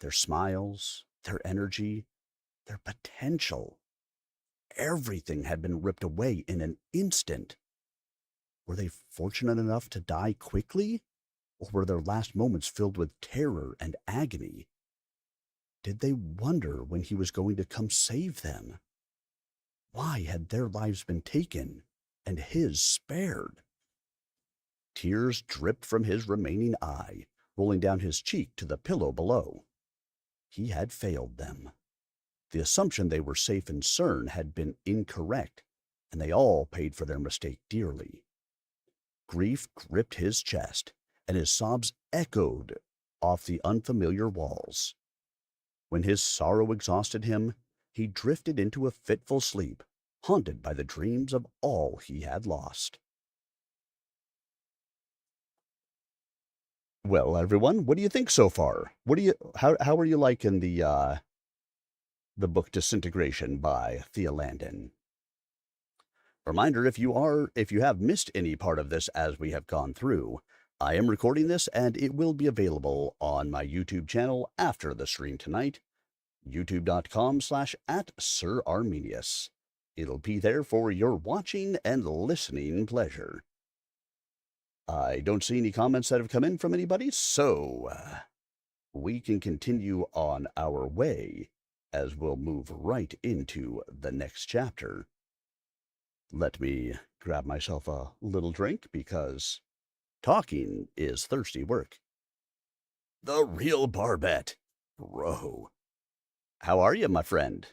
Speaker 1: Their smiles, their energy, their potential. Everything had been ripped away in an instant. Were they fortunate enough to die quickly? Or were their last moments filled with terror and agony? Did they wonder when he was going to come save them? Why had their lives been taken and his spared? Tears dripped from his remaining eye, rolling down his cheek to the pillow below. He had failed them. The assumption they were safe in CERN had been incorrect, and they all paid for their mistake dearly. Grief gripped his chest, and his sobs echoed off the unfamiliar walls. When his sorrow exhausted him, he drifted into a fitful sleep, haunted by the dreams of all he had lost. Well, everyone, what do you think so far? How are you liking the book Disintegration by Thea Landen? Reminder, if you have missed any part of this as we have gone through, I am recording this and it will be available on my YouTube channel after the stream tonight, youtube.com/@SirArminius. It'll be there for your watching and listening pleasure. I don't see any comments that have come in from anybody, so we can continue on our way as we'll move right into the next chapter. Let me grab myself a little drink because talking is thirsty work. The real Barbette, bro. How are you, my friend?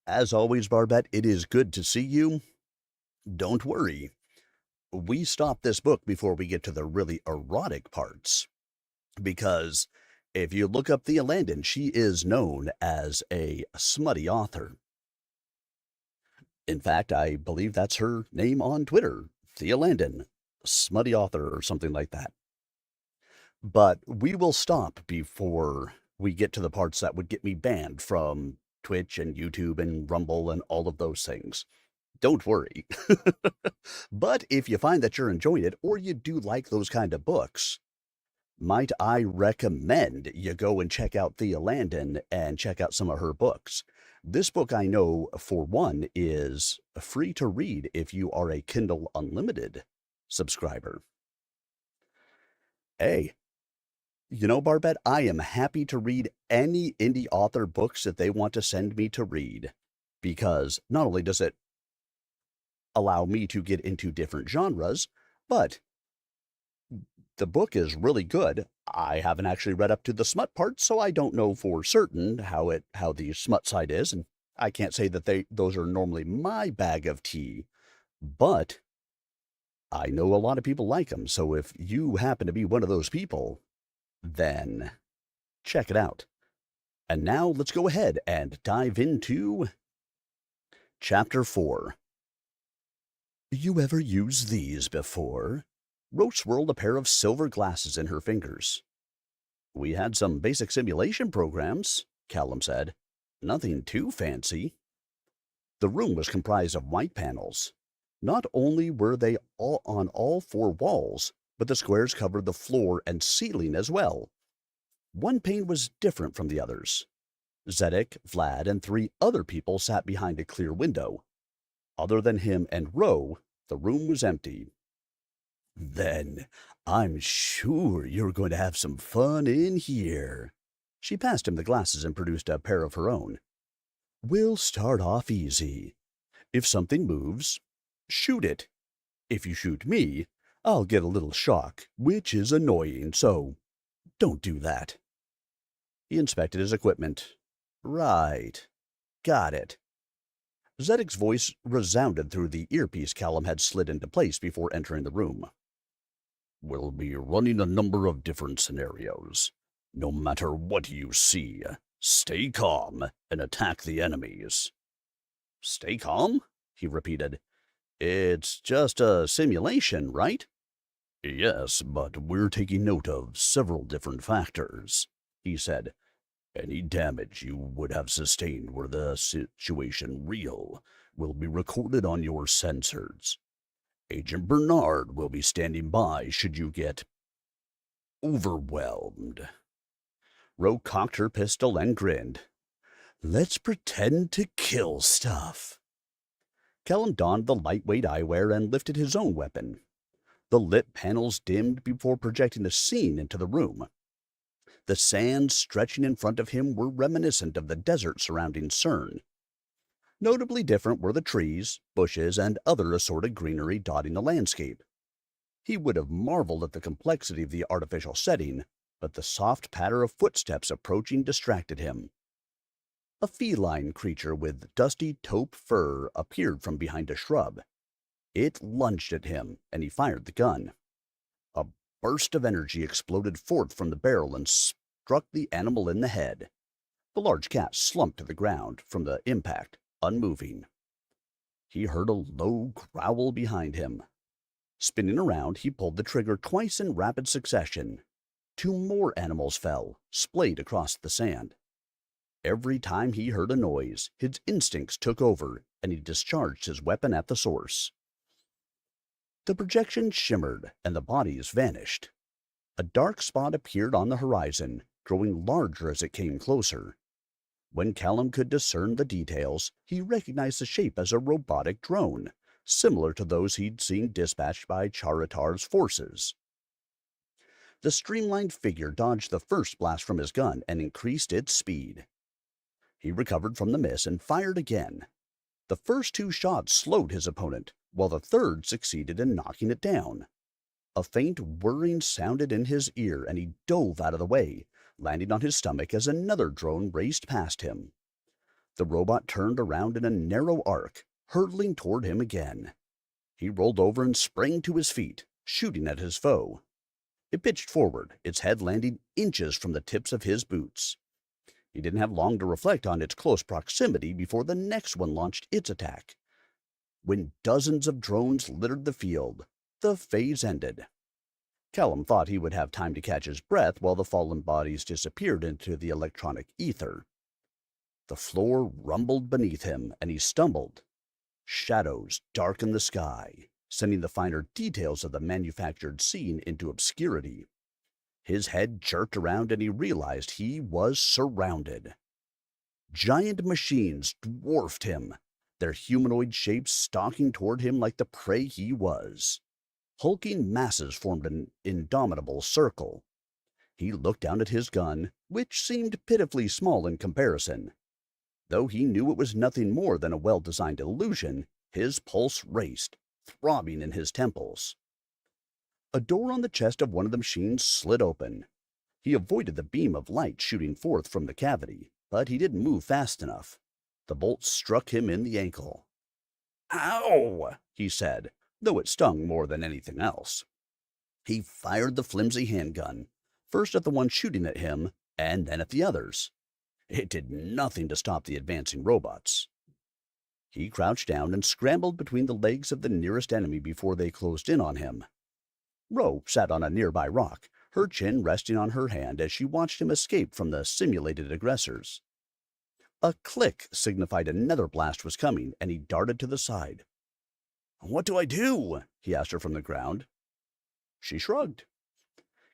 Speaker 1: As always, Barbette, it is good to see you. Don't worry. We stop this book before we get to the really erotic parts. Because if you look up Thea Landen, she is known as a smutty author. In fact, I believe that's her name on Twitter, Thea Landen, smutty author or something like that. But we will stop before we get to the parts that would get me banned from Twitch and YouTube and Rumble and all of those things. Don't worry. But if you find that you're enjoying it or you do like those kind of books, might I recommend you go and check out Thea Landen and check out some of her books. This book, I know, for one, is free to read if you are a Kindle Unlimited subscriber. Hey, you know, Barbette, I am happy to read any indie author books that they want to send me to read, because not only does it allow me to get into different genres, but the book is really good. I haven't actually read up to the smut part, so I don't know for certain how the smut side is, and I can't say that those are normally my bag of tea, but I know a lot of people like them, so if you happen to be one of those people, then check it out. And now let's go ahead and dive into Chapter 4. You ever used these before? Rose swirled a pair of silver glasses in her fingers. We had some basic simulation programs, Callum said. Nothing too fancy. The room was comprised of white panels. Not only were they all on all four walls, but the squares covered the floor and ceiling as well. One pane was different from the others. Zedek, Vlad, and 3 other people sat behind a clear window. Other than him and Ro, the room was empty. Then I'm sure you're going to have some fun in here. She passed him the glasses and produced a pair of her own. We'll start off easy. If something moves, shoot it. If you shoot me, I'll get a little shock, which is annoying, so don't do that. He inspected his equipment. Right. Got it. Zedek's voice resounded through the earpiece Callum had slid into place before entering the room. We'll be running a number of different scenarios. No matter what you see, stay calm and attack the enemies. Stay calm? He repeated. It's just a simulation, right? Yes, but we're taking note of several different factors, he said. Any damage you would have sustained were the situation real will be recorded on your sensors. Agent Bernard will be standing by should you get overwhelmed. Ro cocked her pistol and grinned. Let's pretend to kill stuff. Callum donned the lightweight eyewear and lifted his own weapon. The lit panels dimmed before projecting a scene into the room. The sands stretching in front of him were reminiscent of the desert surrounding CERN. Notably different were the trees, bushes, and other assorted greenery dotting the landscape. He would have marveled at the complexity of the artificial setting, but the soft patter of footsteps approaching distracted him. A feline creature with dusty taupe fur appeared from behind a shrub. It lunged at him, and he fired the gun. A burst of energy exploded forth from the barrel and struck the animal in the head. The large cat slumped to the ground from the impact, unmoving. He heard a low growl behind him. Spinning around, he pulled the trigger twice in rapid succession. 2 more animals fell, splayed across the sand. Every time he heard a noise, his instincts took over, and he discharged his weapon at the source. The projection shimmered, and the bodies vanished. A dark spot appeared on the horizon, growing larger as it came closer. When Callum could discern the details, he recognized the shape as a robotic drone, similar to those he'd seen dispatched by Charitar's forces. The streamlined figure dodged the first blast from his gun and increased its speed. He recovered from the miss and fired again. The first 2 shots slowed his opponent, while the third succeeded in knocking it down. A faint whirring sounded in his ear, and he dove out of the way, landing on his stomach as another drone raced past him. The robot turned around in a narrow arc, hurtling toward him again. He rolled over and sprang to his feet, shooting at his foe. It pitched forward, its head landing inches from the tips of his boots. He didn't have long to reflect on its close proximity before the next one launched its attack. When dozens of drones littered the field, the phase ended. Callum thought he would have time to catch his breath while the fallen bodies disappeared into the electronic ether. The floor rumbled beneath him, and he stumbled. Shadows darkened the sky, sending the finer details of the manufactured scene into obscurity. His head jerked around, and he realized he was surrounded. Giant machines dwarfed him, their humanoid shapes stalking toward him like the prey he was. Hulking masses formed an indomitable circle. He looked down at his gun, which seemed pitifully small in comparison. Though he knew it was nothing more than a well-designed illusion, his pulse raced, throbbing in his temples. A door on the chest of one of the machines slid open. He avoided the beam of light shooting forth from the cavity, but he didn't move fast enough. The bolt struck him in the ankle. "Ow!" he said, though it stung more than anything else. He fired the flimsy handgun, first at the one shooting at him, and then at the others. It did nothing to stop the advancing robots. He crouched down and scrambled between the legs of the nearest enemy before they closed in on him. Ro sat on a nearby rock, her chin resting on her hand as she watched him escape from the simulated aggressors. A click signified another blast was coming, and he darted to the side.
Speaker 2: What do I do?
Speaker 1: He asked her from the ground. She shrugged.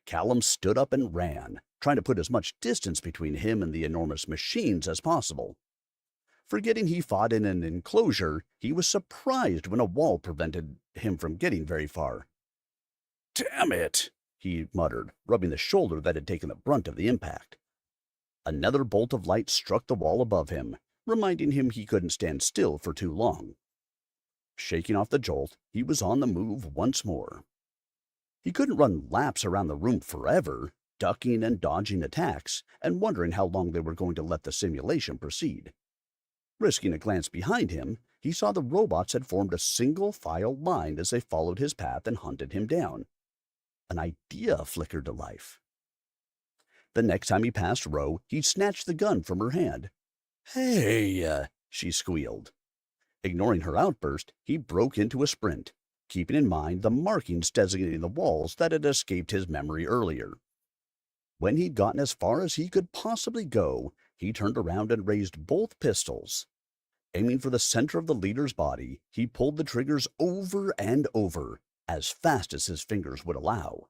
Speaker 1: Callum stood up and ran, trying to put as much distance between him and the enormous machines as possible. Forgetting he fought in an enclosure, he was surprised when a wall prevented him from getting very far.
Speaker 2: Damn it,
Speaker 1: he muttered, rubbing the shoulder that had taken the brunt of the impact. Another bolt of light struck the wall above him, reminding him he couldn't stand still for too long. Shaking off the jolt, he was on the move once more. He couldn't run laps around the room forever, ducking and dodging attacks, and wondering how long they were going to let the simulation proceed. Risking a glance behind him, he saw the robots had formed a single-file line as they followed his path and hunted him down. An idea flickered to life. The next time he passed Ro, he snatched the gun from her hand.
Speaker 2: Hey,
Speaker 1: she squealed. Ignoring her outburst, he broke into a sprint, keeping in mind the markings designating the walls that had escaped his memory earlier. When he'd gotten as far as he could possibly go, he turned around and raised both pistols. Aiming for the center of the leader's body, he pulled the triggers over and over, as fast as his fingers would allow.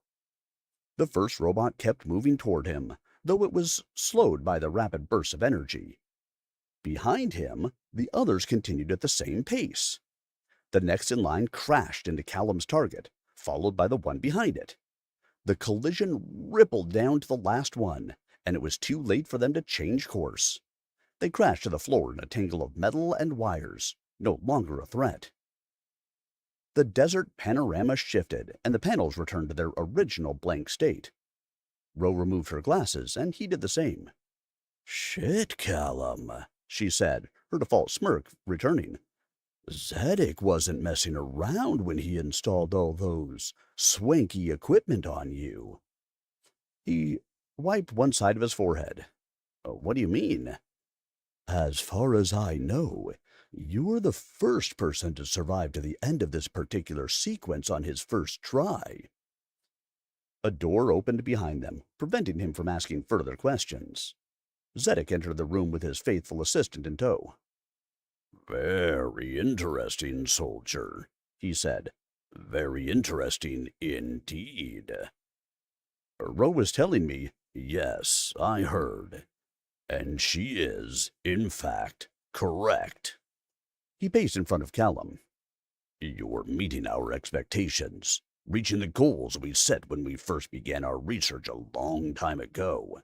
Speaker 1: The first robot kept moving toward him, though it was slowed by the rapid bursts of energy. Behind him, the others continued at the same pace. The next in line crashed into Callum's target, followed by the one behind it. The collision rippled down to the last one, and it was too late for them to change course. They crashed to the floor in a tangle of metal and wires, no longer a threat. The desert panorama shifted, and the panels returned to their original blank state. Ro removed her glasses, and he did the same.
Speaker 2: Shit, Callum,
Speaker 1: she said, her default smirk returning.
Speaker 2: Zedek wasn't messing around when he installed all those swanky equipment on you.
Speaker 1: He wiped one side of his forehead. What do you mean?
Speaker 2: As far as I know, you're the first person to survive to the end of this particular sequence on his first try.
Speaker 1: A door opened behind them, preventing him from asking further questions. Zedek entered the room with his faithful assistant in tow.
Speaker 2: Very interesting, soldier, he said. Very interesting indeed.
Speaker 1: Ro was telling me.
Speaker 2: Yes, I heard. And she is, in fact, correct.
Speaker 1: He paced in front of Callum.
Speaker 2: You're meeting our expectations, reaching the goals we set when we first began our research a long time ago.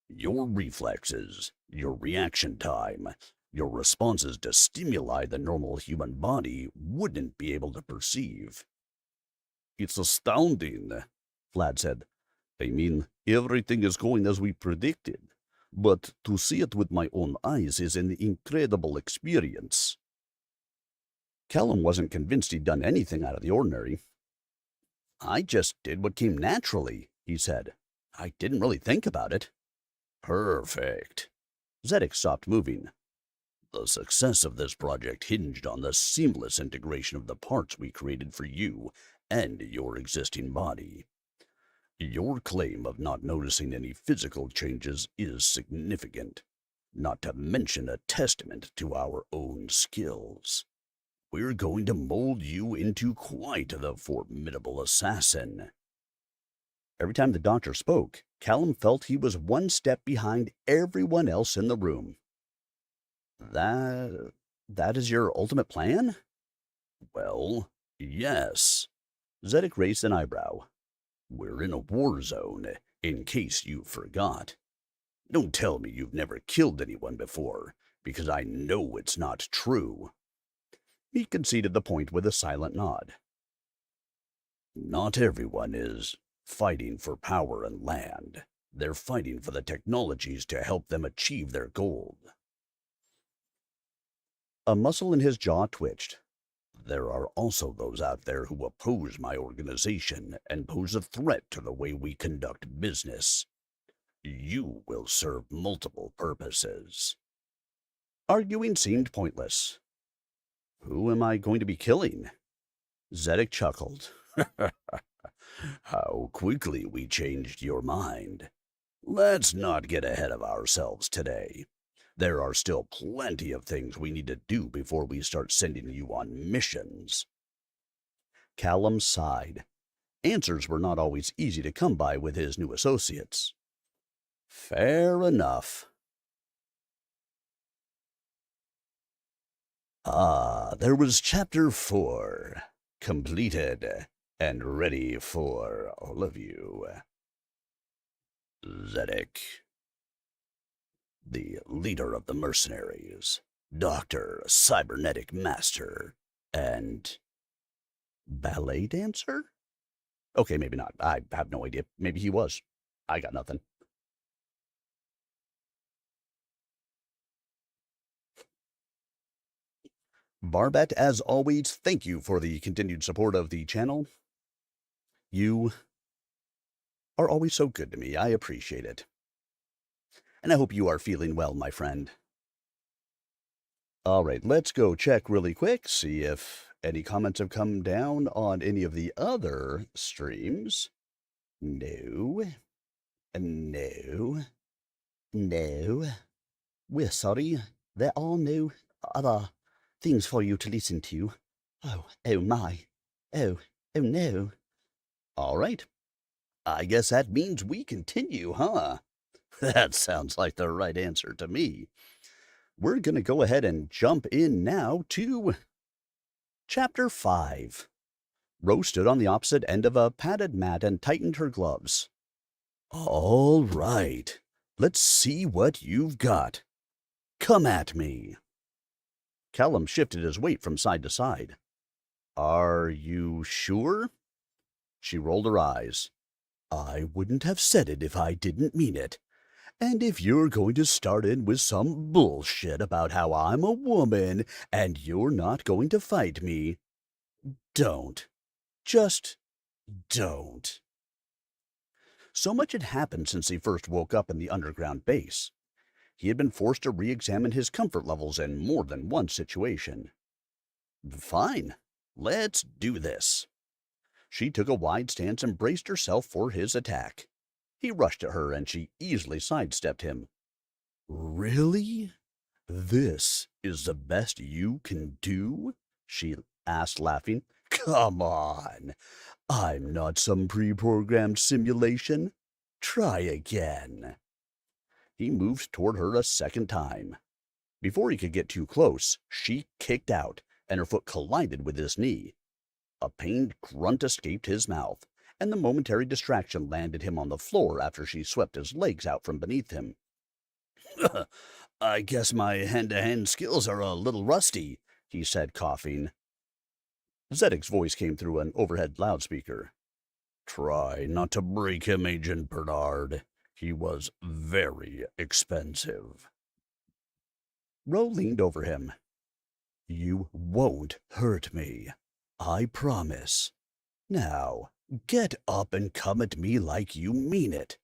Speaker 2: Your reflexes, your reaction time, your responses to stimuli the normal human body wouldn't be able to perceive.
Speaker 1: It's astounding, Vlad said. I mean, everything is going as we predicted. But to see it with my own eyes is an incredible experience. Callum wasn't convinced he'd done anything out of the ordinary. I just did what came naturally, he said. I didn't really think about it.
Speaker 2: Perfect.
Speaker 1: Zedek stopped moving.
Speaker 2: The success of this project hinged on the seamless integration of the parts we created for you and your existing body. Your claim of not noticing any physical changes is significant, not to mention a testament to our own skills. We're going to mold you into quite the formidable assassin.
Speaker 1: Every time the doctor spoke, Callum felt he was one step behind everyone else in the room. That is your ultimate plan?
Speaker 2: Well, yes.
Speaker 1: Zedek raised an eyebrow.
Speaker 2: We're in a war zone, in case you forgot. Don't tell me you've never killed anyone before, because I know it's not true.
Speaker 1: He conceded the point with a silent nod.
Speaker 2: Not everyone is fighting for power and land. They're fighting for the technologies to help them achieve their goal.
Speaker 1: A muscle in his jaw twitched.
Speaker 2: There are also those out there who oppose my organization and pose a threat to the way we conduct business. You will serve multiple purposes.
Speaker 1: Arguing seemed pointless. Who am I going to be killing? Zedek chuckled.
Speaker 2: How quickly we changed your mind. Let's not get ahead of ourselves today. There are still plenty of things we need to do before we start sending you on missions.
Speaker 1: Callum sighed. Answers were not always easy to come by with his new associates. Fair enough. There was Chapter 4, completed and ready for all of you.
Speaker 2: Zedek, the leader of the mercenaries, Doctor Cybernetic Master, and
Speaker 1: Ballet dancer? Okay, maybe not. I have no idea. Maybe he was. I got nothing. Barbet, as always, thank you for the continued support of the channel. You are always so good to me. I appreciate it. And I hope you are feeling well, my friend. All right, let's go check really quick, see if any comments have come down on any of the other streams. No. No. No. We're sorry. There are no other things for you to listen to. Oh my. Oh no. All right. I guess that means we continue, huh? That sounds like the right answer to me. We're going to go ahead and jump in now to Chapter 5. Rose stood on the opposite end of a padded mat and tightened her gloves. All right. Let's see what you've got. Come at me. Callum shifted his weight from side to side. Are you sure? She rolled her eyes. I wouldn't have said it if I didn't mean it. And if you're going to start in with some bullshit about how I'm a woman and you're not going to fight me, don't. Just don't. So much had happened since he first woke up in the underground base. He had been forced to re-examine his comfort levels in more than one situation. Fine. Let's do this. She took a wide stance and braced herself for his attack. He rushed at her, and she easily sidestepped him. Really? This is the best you can do? She asked, laughing. Come on. I'm not some pre-programmed simulation. Try again. He moved toward her a second time. Before he could get too close, she kicked out, and her foot collided with his knee. A pained grunt escaped his mouth, and the momentary distraction landed him on the floor after she swept his legs out from beneath him. I guess my hand-to-hand skills are a little rusty, he said, coughing. Zedek's voice came through an overhead loudspeaker. Try not to break him, Agent Bernard. He was very expensive. Ro leaned over him. You won't hurt me. I promise. Now, get up and come at me like you mean it.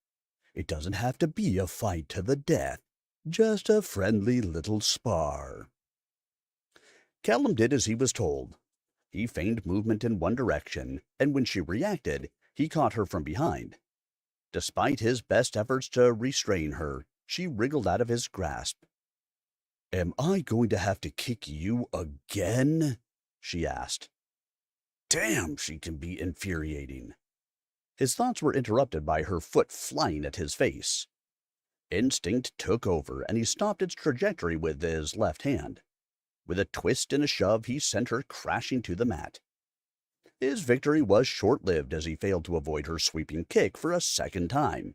Speaker 1: It doesn't have to be a fight to the death. Just a friendly little spar. Callum did as he was told. He feigned movement in one direction, and when she reacted, he caught her from behind. Despite his best efforts to restrain her, she wriggled out of his grasp. Am I going to have to kick you again? She asked. Damn, she can be infuriating. His thoughts were interrupted by her foot flying at his face. Instinct took over, and he stopped its trajectory with his left hand. With a twist and a shove, he sent her crashing to the mat. His victory was short-lived as he failed to avoid her sweeping kick for a second time.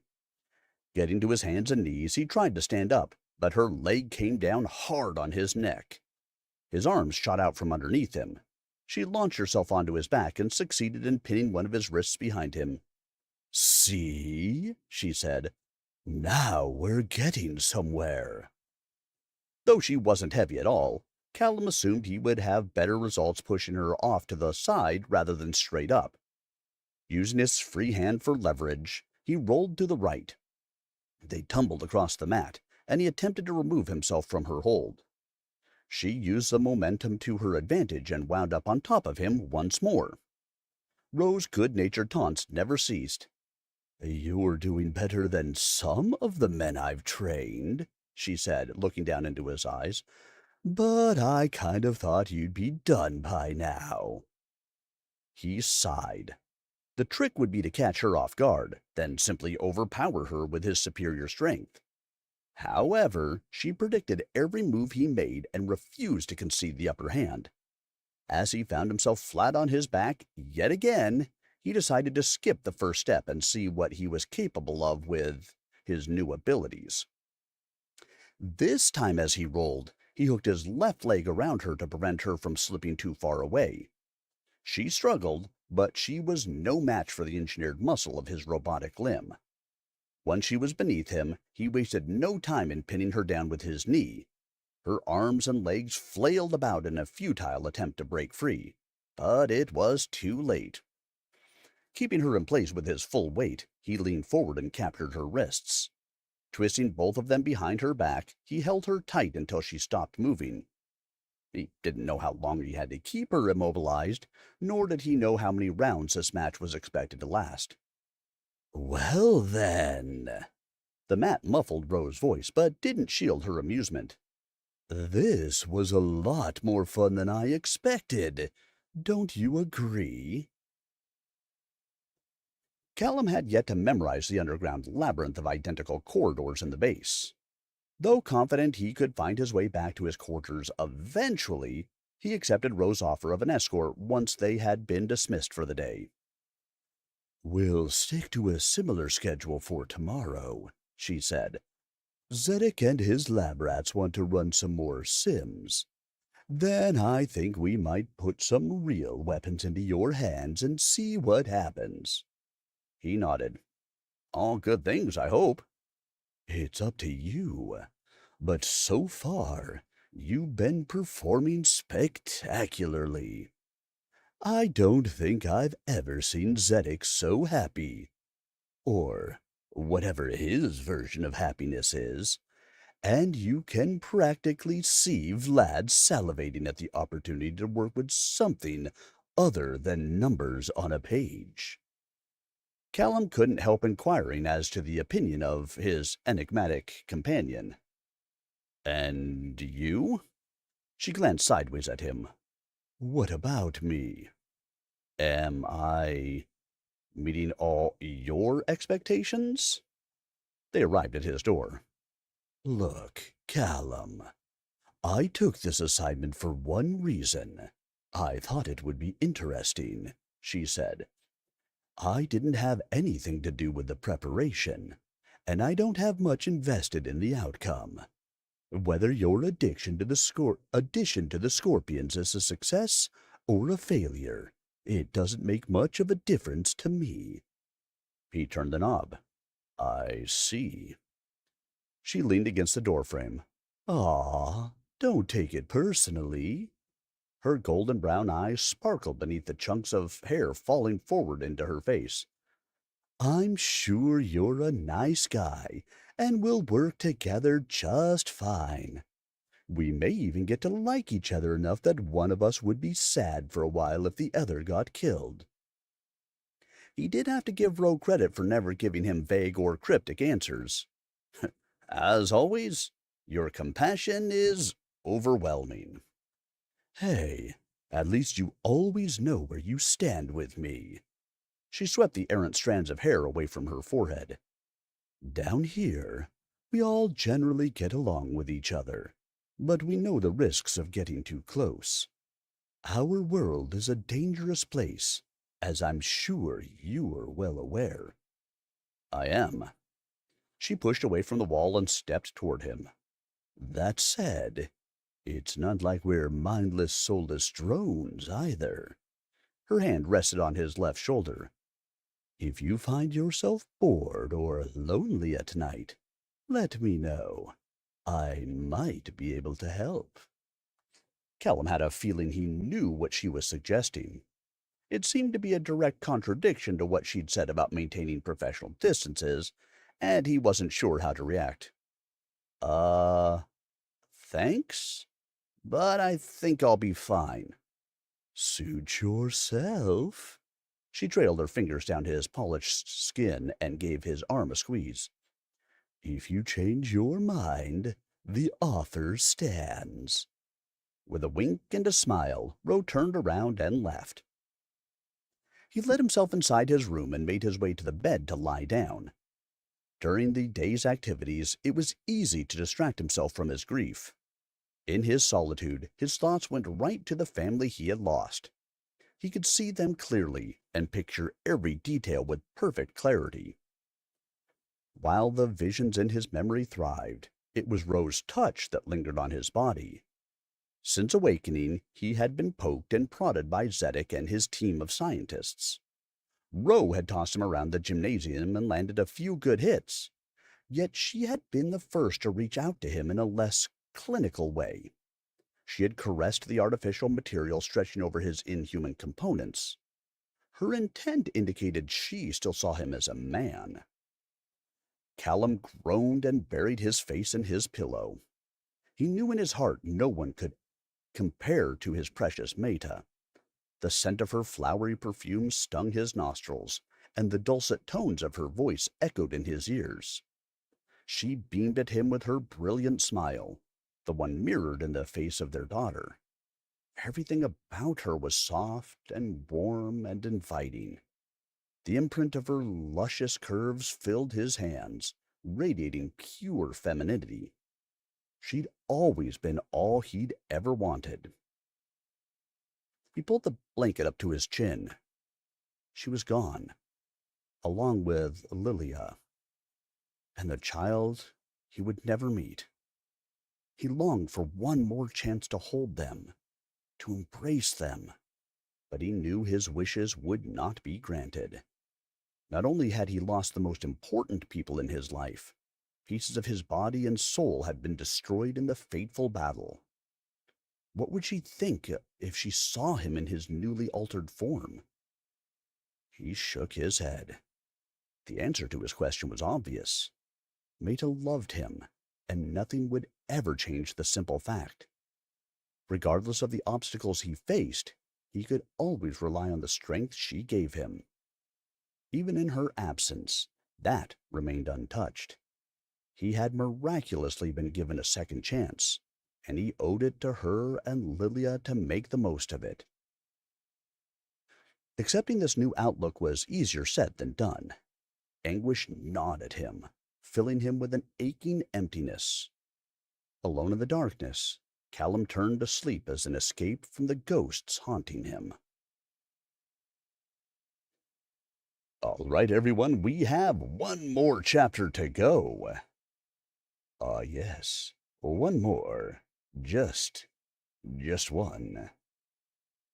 Speaker 1: Getting to his hands and knees, he tried to stand up, but her leg came down hard on his neck. His arms shot out from underneath him. She launched herself onto his back and succeeded in pinning one of his wrists behind him. See, she said. Now we're getting somewhere. Though she wasn't heavy at all, Callum assumed he would have better results pushing her off to the side rather than straight up. Using his free hand for leverage, he rolled to the right. They tumbled across the mat, and he attempted to remove himself from her hold. She used the momentum to her advantage and wound up on top of him once more. Rose's good-natured taunts never ceased. "You're doing better than some of the men I've trained," she said, looking down into his eyes. "But I kind of thought you'd be done by now." He sighed. The trick would be to catch her off guard, then simply overpower her with his superior strength. However, she predicted every move he made and refused to concede the upper hand. As he found himself flat on his back yet again, he decided to skip the first step and see what he was capable of with his new abilities. This time as he rolled, he hooked his left leg around her to prevent her from slipping too far away. She struggled, but she was no match for the engineered muscle of his robotic limb. Once she was beneath him, he wasted no time in pinning her down with his knee. Her arms and legs flailed about in a futile attempt to break free, but it was too late. Keeping her in place with his full weight, he leaned forward and captured her wrists. Twisting both of them behind her back, he held her tight until she stopped moving. He didn't know how long he had to keep her immobilized, nor did he know how many rounds this match was expected to last. "Well, then," the mat muffled Rose's voice, but didn't shield her amusement. "This was a lot more fun than I expected. Don't you agree?" Callum had yet to memorize the underground labyrinth of identical corridors in the base. Though confident he could find his way back to his quarters eventually, he accepted Rose's offer of an escort once they had been dismissed for the day. "We'll stick to a similar schedule for tomorrow," she said. "Zedek and his lab rats want to run some more sims. Then I think we might put some real weapons into your hands and see what happens." He nodded. "All good things, I hope." "It's up to you. But so far, you've been performing spectacularly. I don't think I've ever seen Zedek so happy. Or whatever his version of happiness is. And you can practically see Vlad salivating at the opportunity to work with something other than numbers on a page." Callum couldn't help inquiring as to the opinion of his enigmatic companion. "And you?" She glanced sideways at him. "What about me? Am I meeting all your expectations?" They arrived at his door. "Look, Callum, I took this assignment for one reason. I thought it would be interesting," she said. "I didn't have anything to do with the preparation, and I don't have much invested in the outcome. Whether your addition to the scorpions is a success or a failure, it doesn't make much of a difference to me." He turned the knob. "I see." She leaned against the doorframe. "Aw, don't take it personally." Her golden brown eyes sparkled beneath the chunks of hair falling forward into her face. "I'm sure you're a nice guy, and we'll work together just fine. We may even get to like each other enough that one of us would be sad for a while if the other got killed." He did have to give Roe credit for never giving him vague or cryptic answers. "As always, your compassion is overwhelming." "Hey, at least you always know where you stand with me." She swept the errant strands of hair away from her forehead. "Down here, we all generally get along with each other, but we know the risks of getting too close. Our world is a dangerous place, as I'm sure you are well aware." "I am." She pushed away from the wall and stepped toward him. "That said, it's not like we're mindless, soulless drones, either." Her hand rested on his left shoulder. "If you find yourself bored or lonely at night, let me know. I might be able to help." Callum had a feeling he knew what she was suggesting. It seemed to be a direct contradiction to what she'd said about maintaining professional distances, and he wasn't sure how to react. Uh, thanks, but I think I'll be fine. Suit yourself. She trailed her fingers down his polished skin and gave his arm a squeeze. If you change your mind, the offer stands. With a wink and a smile, Ro turned around and left. He let himself inside his room and made his way to the bed to lie down. During the day's activities, it was easy to distract himself from his grief. In his solitude, his thoughts went right to the family he had lost. He could see them clearly and picture every detail with perfect clarity. While the visions in his memory thrived, it was Ro's touch that lingered on his body. Since awakening, he had been poked and prodded by Zedek and his team of scientists. Ro had tossed him around the gymnasium and landed a few good hits, yet she had been the first to reach out to him in a less clinical way. She had caressed the artificial material stretching over his inhuman components. Her intent indicated she still saw him as a man. Callum groaned and buried his face in his pillow. He knew in his heart no one could compare to his precious Meta. The scent of her flowery perfume stung his nostrils, and the dulcet tones of her voice echoed in his ears. She beamed at him with her brilliant smile, the one mirrored in the face of their daughter. Everything about her was soft and warm and inviting. The imprint of her luscious curves filled his hands, radiating pure femininity. She'd always been all he'd ever wanted. He pulled the blanket up to his chin. She was gone, along with Lilia, and the child he would never meet. He longed for one more chance to hold them, to embrace them, but he knew his wishes would not be granted. Not only had he lost the most important people in his life, pieces of his body and soul had been destroyed in the fateful battle. What would she think if she saw him in his newly altered form? He shook his head. The answer to his question was obvious. Meta loved him, and nothing would ever change the simple fact. Regardless of the obstacles he faced, he could always rely on the strength she gave him. Even in her absence, that remained untouched. He had miraculously been given a second chance, and he owed it to her and Lilia to make the most of it. Accepting this new outlook was easier said than done. Anguish gnawed at him, filling him with an aching emptiness. Alone in the darkness, Callum turned to sleep as an escape from the ghosts haunting him. All right, everyone, we have one more chapter to go. Yes, one more. Just one.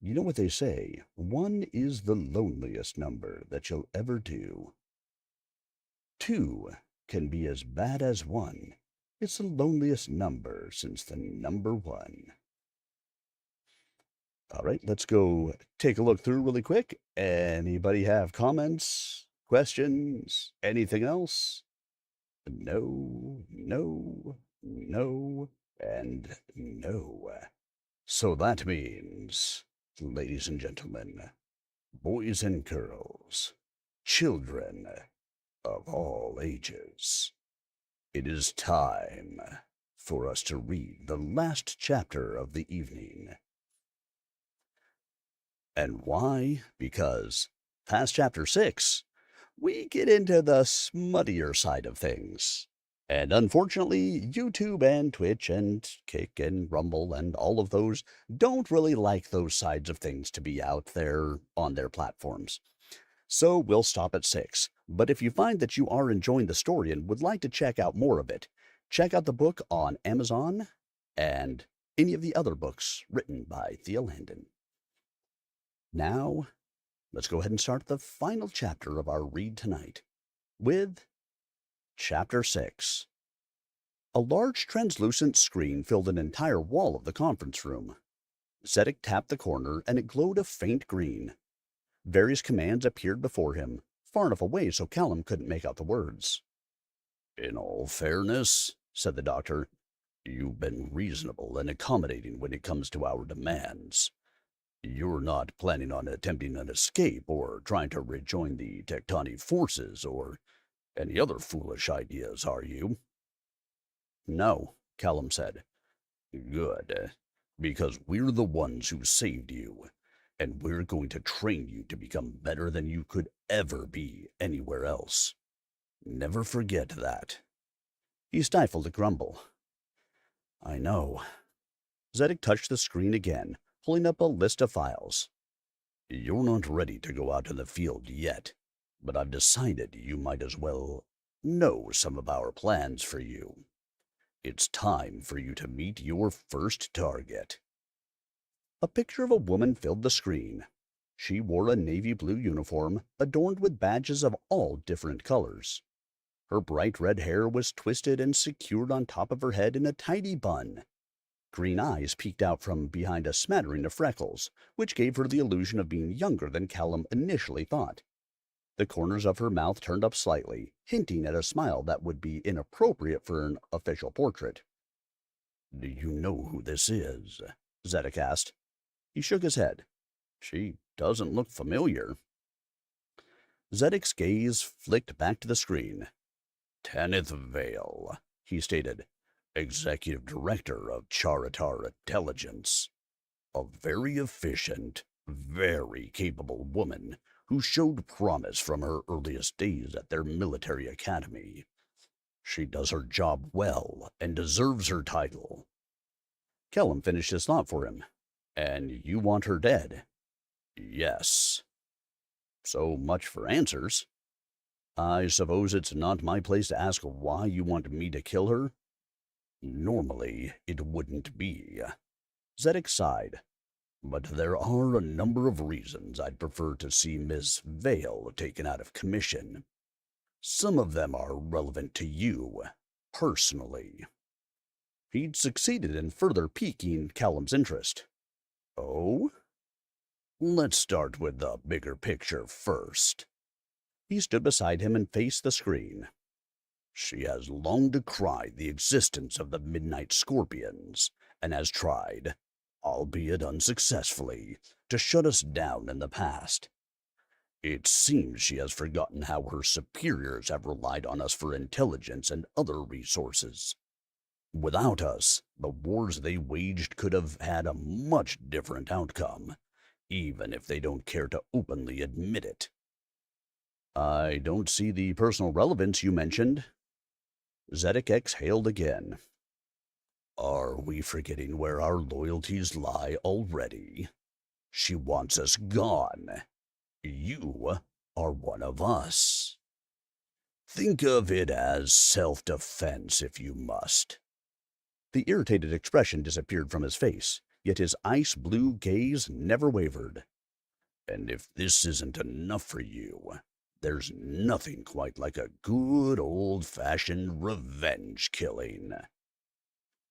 Speaker 1: You know what they say, one is the loneliest number that you'll ever do. Two can be as bad as one. It's the loneliest number since the number one. All right, let's go take a look through really quick. Anybody have comments, questions, anything else? No, and no. So that means, ladies and gentlemen, boys and girls, children of all ages, it is time for us to read the last chapter of the evening. And why? Because past chapter 6, we get into the smuttier side of things. And unfortunately, YouTube and Twitch and Kick and Rumble and all of those don't really like those sides of things to be out there on their platforms. So we'll stop at 6. But if you find that you are enjoying the story and would like to check out more of it, check out the book on Amazon and any of the other books written by Thea Landen. Now, let's go ahead and start the final chapter of our read tonight with Chapter 6. A large translucent screen filled an entire wall of the conference room. Zedek tapped the corner and it glowed a faint green. Various commands appeared before him, far enough away so Callum couldn't make out the words.
Speaker 2: In all fairness, said the doctor, you've been reasonable and accommodating when it comes to our demands. You're not planning on attempting an escape or trying to rejoin the Tectonic forces or any other foolish ideas, are you?
Speaker 1: No, Callum said.
Speaker 2: Good, because we're the ones who saved you, and we're going to train you to become better than you could ever be anywhere else. Never forget that.
Speaker 1: He stifled a grumble. I know. Zedek touched the screen again, pulling up a list of files.
Speaker 2: You're not ready to go out in the field yet, but I've decided you might as well know some of our plans for you. It's time for you to meet your first target.
Speaker 1: A picture of a woman filled the screen. She wore a navy blue uniform adorned with badges of all different colors. Her bright red hair was twisted and secured on top of her head in a tidy bun. Green eyes peeked out from behind a smattering of freckles, which gave her the illusion of being younger than Callum initially thought. The corners of her mouth turned up slightly, hinting at a smile that would be inappropriate for an official portrait.
Speaker 2: Do you know who this is?
Speaker 1: Zedek asked. He shook his head. She doesn't look familiar. Zedek's gaze flicked back to the screen.
Speaker 2: Tanith Vale, he stated, Executive Director of Charatar Intelligence. A very efficient, very capable woman who showed promise from her earliest days at their military academy. She does her job well and deserves her title.
Speaker 1: Kellum finished his thought for him. And you want her dead?
Speaker 2: Yes.
Speaker 1: So much for answers. I suppose it's not my place to ask why you want me to kill her?
Speaker 2: Normally, it wouldn't be.
Speaker 1: Zedek sighed.
Speaker 2: But there are a number of reasons I'd prefer to see Miss Vale taken out of commission. Some of them are relevant to you, personally.
Speaker 1: He'd succeeded in further piquing Callum's interest.
Speaker 2: Oh? Let's start with the bigger picture first.
Speaker 1: He stood beside him and faced the screen.
Speaker 2: She has long decried the existence of the Midnight Scorpions, and has tried, albeit unsuccessfully, to shut us down in the past. It seems she has forgotten how her superiors have relied on us for intelligence and other resources. Without us, the wars they waged could have had a much different outcome, even if they don't care to openly admit it.
Speaker 1: I don't see the personal relevance you mentioned. Zedek exhaled again.
Speaker 2: Are we forgetting where our loyalties lie already? She wants us gone. You are one of us. Think of it as self-defense if you must.
Speaker 1: The irritated expression disappeared from his face, yet his ice-blue gaze never wavered.
Speaker 2: And if this isn't enough for you, there's nothing quite like a good old-fashioned revenge killing.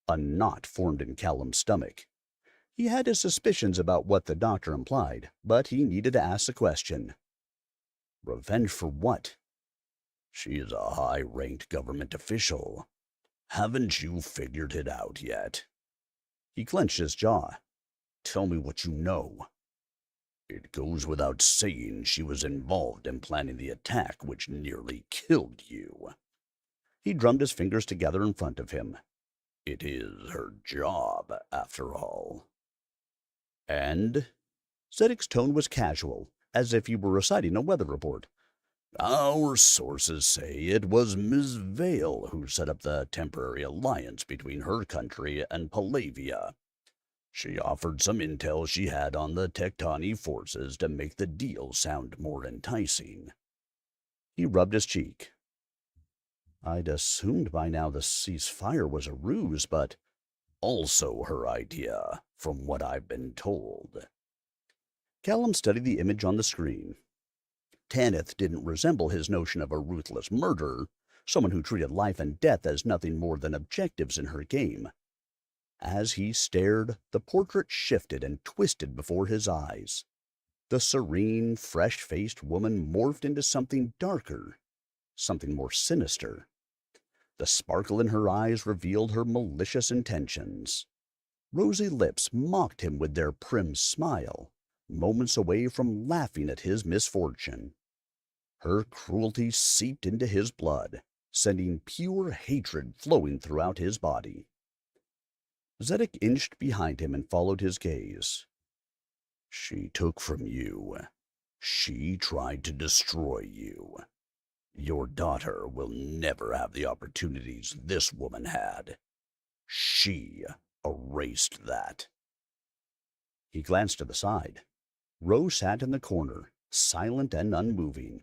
Speaker 1: A knot formed in Callum's stomach. He had his suspicions about what the doctor implied, but he needed to ask the question. Revenge for what?
Speaker 2: She is a high-ranked government official. Haven't you figured it out yet?
Speaker 1: He clenched his jaw. Tell me what you know.
Speaker 2: It goes without saying she was involved in planning the attack which nearly killed you.
Speaker 1: He drummed his fingers together in front of him.
Speaker 2: It is her job, after all.
Speaker 1: And? Zedek's tone was casual, as if he were reciting a weather report.
Speaker 2: Our sources say it was Ms. Vale who set up the temporary alliance between her country and Palavia. She offered some intel she had on the Tectonic forces to make the deal sound more enticing.
Speaker 1: He rubbed his cheek. I'd assumed by now the ceasefire was a ruse, but
Speaker 2: also her idea, from what I've been told.
Speaker 1: Callum studied the image on the screen. Tanith didn't resemble his notion of a ruthless murderer, someone who treated life and death as nothing more than objectives in her game. As he stared, the portrait shifted and twisted before his eyes. The serene, fresh-faced woman morphed into something darker, something more sinister. The sparkle in her eyes revealed her malicious intentions. Rosy lips mocked him with their prim smile, moments away from laughing at his misfortune. Her cruelty seeped into his blood, sending pure hatred flowing throughout his body. Zedek inched behind him and followed his gaze. She took from you. She tried to destroy you. Your daughter will never have the opportunities this woman had. She erased that. He glanced to the side. Rose sat in the corner, silent and unmoving.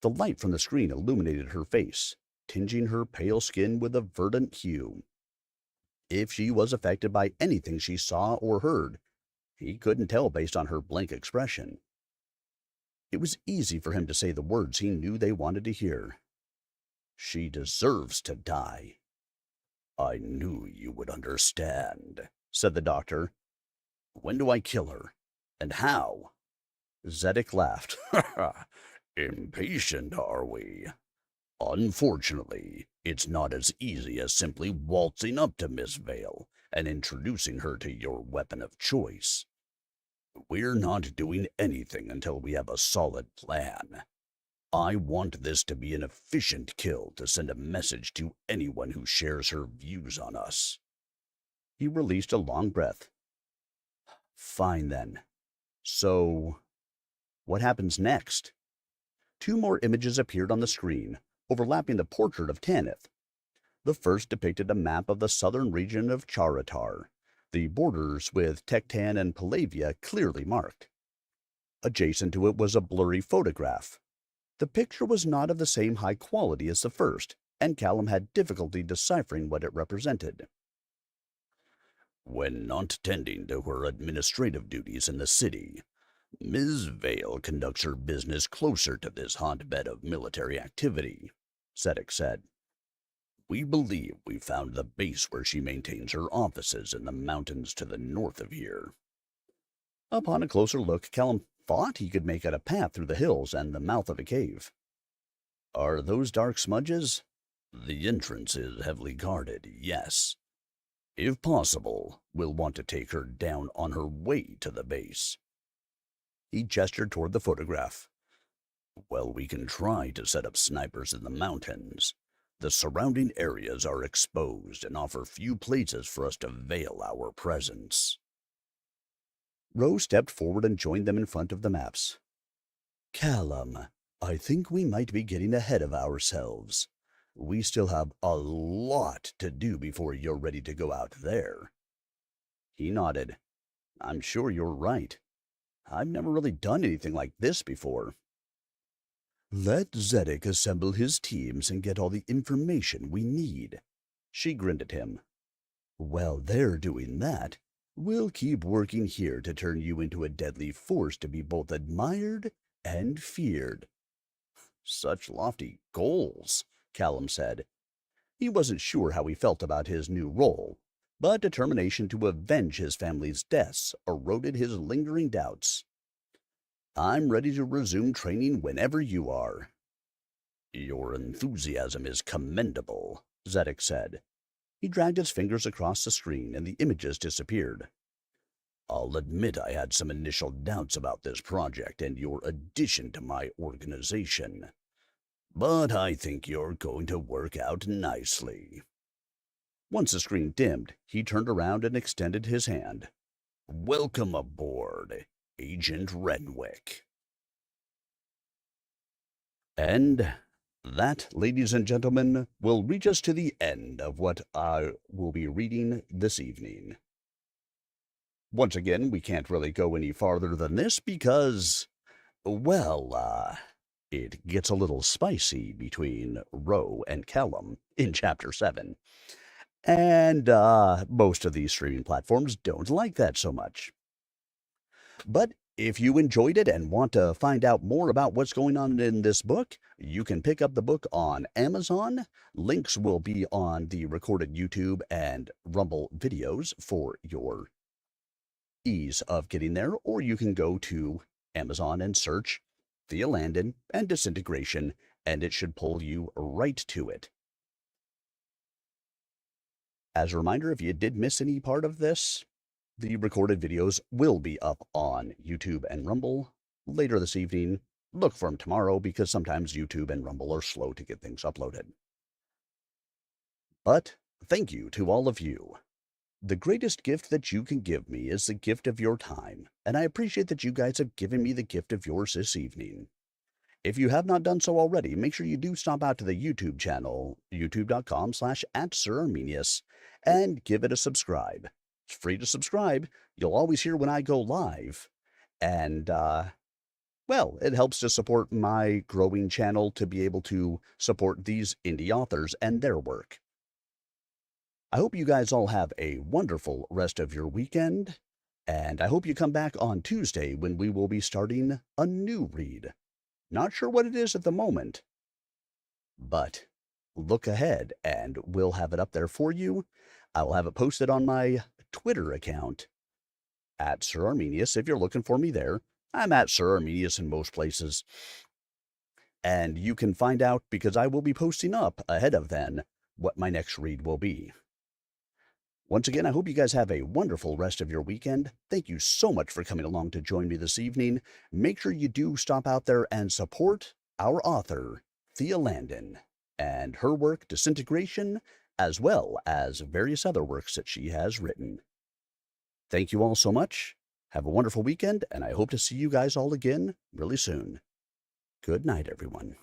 Speaker 1: The light from the screen illuminated her face, tinging her pale skin with a verdant hue. If she was affected by anything she saw or heard, he couldn't tell based on her blank expression. It was easy for him to say the words he knew they wanted to hear. She deserves to die. I knew you would understand, said the doctor. When do I kill her? And how? Zedek laughed. Impatient, are we? Unfortunately, it's not as easy as simply waltzing up to Miss Vale and introducing her to your weapon of choice. We're not doing anything until we have a solid plan. I want this to be an efficient kill to send a message to anyone who shares her views on us. He released a long breath. Fine then. So, what happens next? 2 more images appeared on the screen, overlapping the portrait of Tanith. The first depicted a map of the southern region of Charatar, the borders with Tectan and Palavia clearly marked. Adjacent to it was a blurry photograph. The picture was not of the same high quality as the first, and Callum had difficulty deciphering what it represented. When not tending to her administrative duties in the city, Ms. Vale conducts her business closer to this hotbed of military activity, Zedek said. We believe we found the base where she maintains her offices in the mountains to the north of here. Upon a closer look, Callum thought he could make out a path through the hills and the mouth of a cave. Are those dark smudges? The entrance is heavily guarded, yes. If possible, we'll want to take her down on her way to the base. He gestured toward the photograph. Well, we can try to set up snipers in the mountains. The surrounding areas are exposed and offer few places for us to veil our presence. Rose stepped forward and joined them in front of the maps. Callum, I think we might be getting ahead of ourselves. We still have a lot to do before you're ready to go out there. He nodded. I'm sure you're right. I've never really done anything like this before. Let Zedek assemble his teams and get all the information we need. She grinned at him. While they're doing that, we'll keep working here to turn you into a deadly force to be both admired and feared. Such lofty goals, Callum said. He wasn't sure how he felt about his new role, but determination to avenge his family's deaths eroded his lingering doubts. I'm ready to resume training whenever you are. Your enthusiasm is commendable, Zedek said. He dragged his fingers across the screen and the images disappeared. I'll admit I had some initial doubts about this project and your addition to my organization. But I think you're going to work out nicely. Once the screen dimmed, he turned around and extended his hand. Welcome aboard, Agent Renwick. And that, ladies and gentlemen, will reach us to the end of what I will be reading this evening. Once again, we can't really go any farther than this because, well, it gets a little spicy between Ro and Callum in Chapter 7. And most of these streaming platforms don't like that so much. But if you enjoyed it and want to find out more about what's going on in this book, you can pick up the book on Amazon. Links will be on the recorded YouTube and Rumble videos for your ease of getting there, or you can go to Amazon and search Thea Landen and Disintegration, and it should pull you right to it. As a reminder, if you did miss any part of this, the recorded videos will be up on YouTube and Rumble later this evening. Look for them tomorrow because sometimes YouTube and Rumble are slow to get things uploaded. But thank you to all of you. The greatest gift that you can give me is the gift of your time, and I appreciate that you guys have given me the gift of yours this evening. If you have not done so already, make sure you do stop out to the YouTube channel, youtube.com/@SirArminius, and give it a subscribe. It's free to subscribe. You'll always hear when I go live. And, well, it helps to support my growing channel to be able to support these indie authors and their work. I hope you guys all have a wonderful rest of your weekend, and I hope you come back on Tuesday when we will be starting a new read. Not sure what it is at the moment, but look ahead and we'll have it up there for you. I will have it posted on my Twitter account, @SirArminius, if you're looking for me there. I'm @SirArminius in most places. And you can find out, because I will be posting up ahead of then, what my next read will be. Once again, I hope you guys have a wonderful rest of your weekend. Thank you so much for coming along to join me this evening. Make sure you do stop out there and support our author, Thea Landen, and her work, Disintegration, as well as various other works that she has written. Thank you all so much. Have a wonderful weekend, and I hope to see you guys all again really soon. Good night, everyone.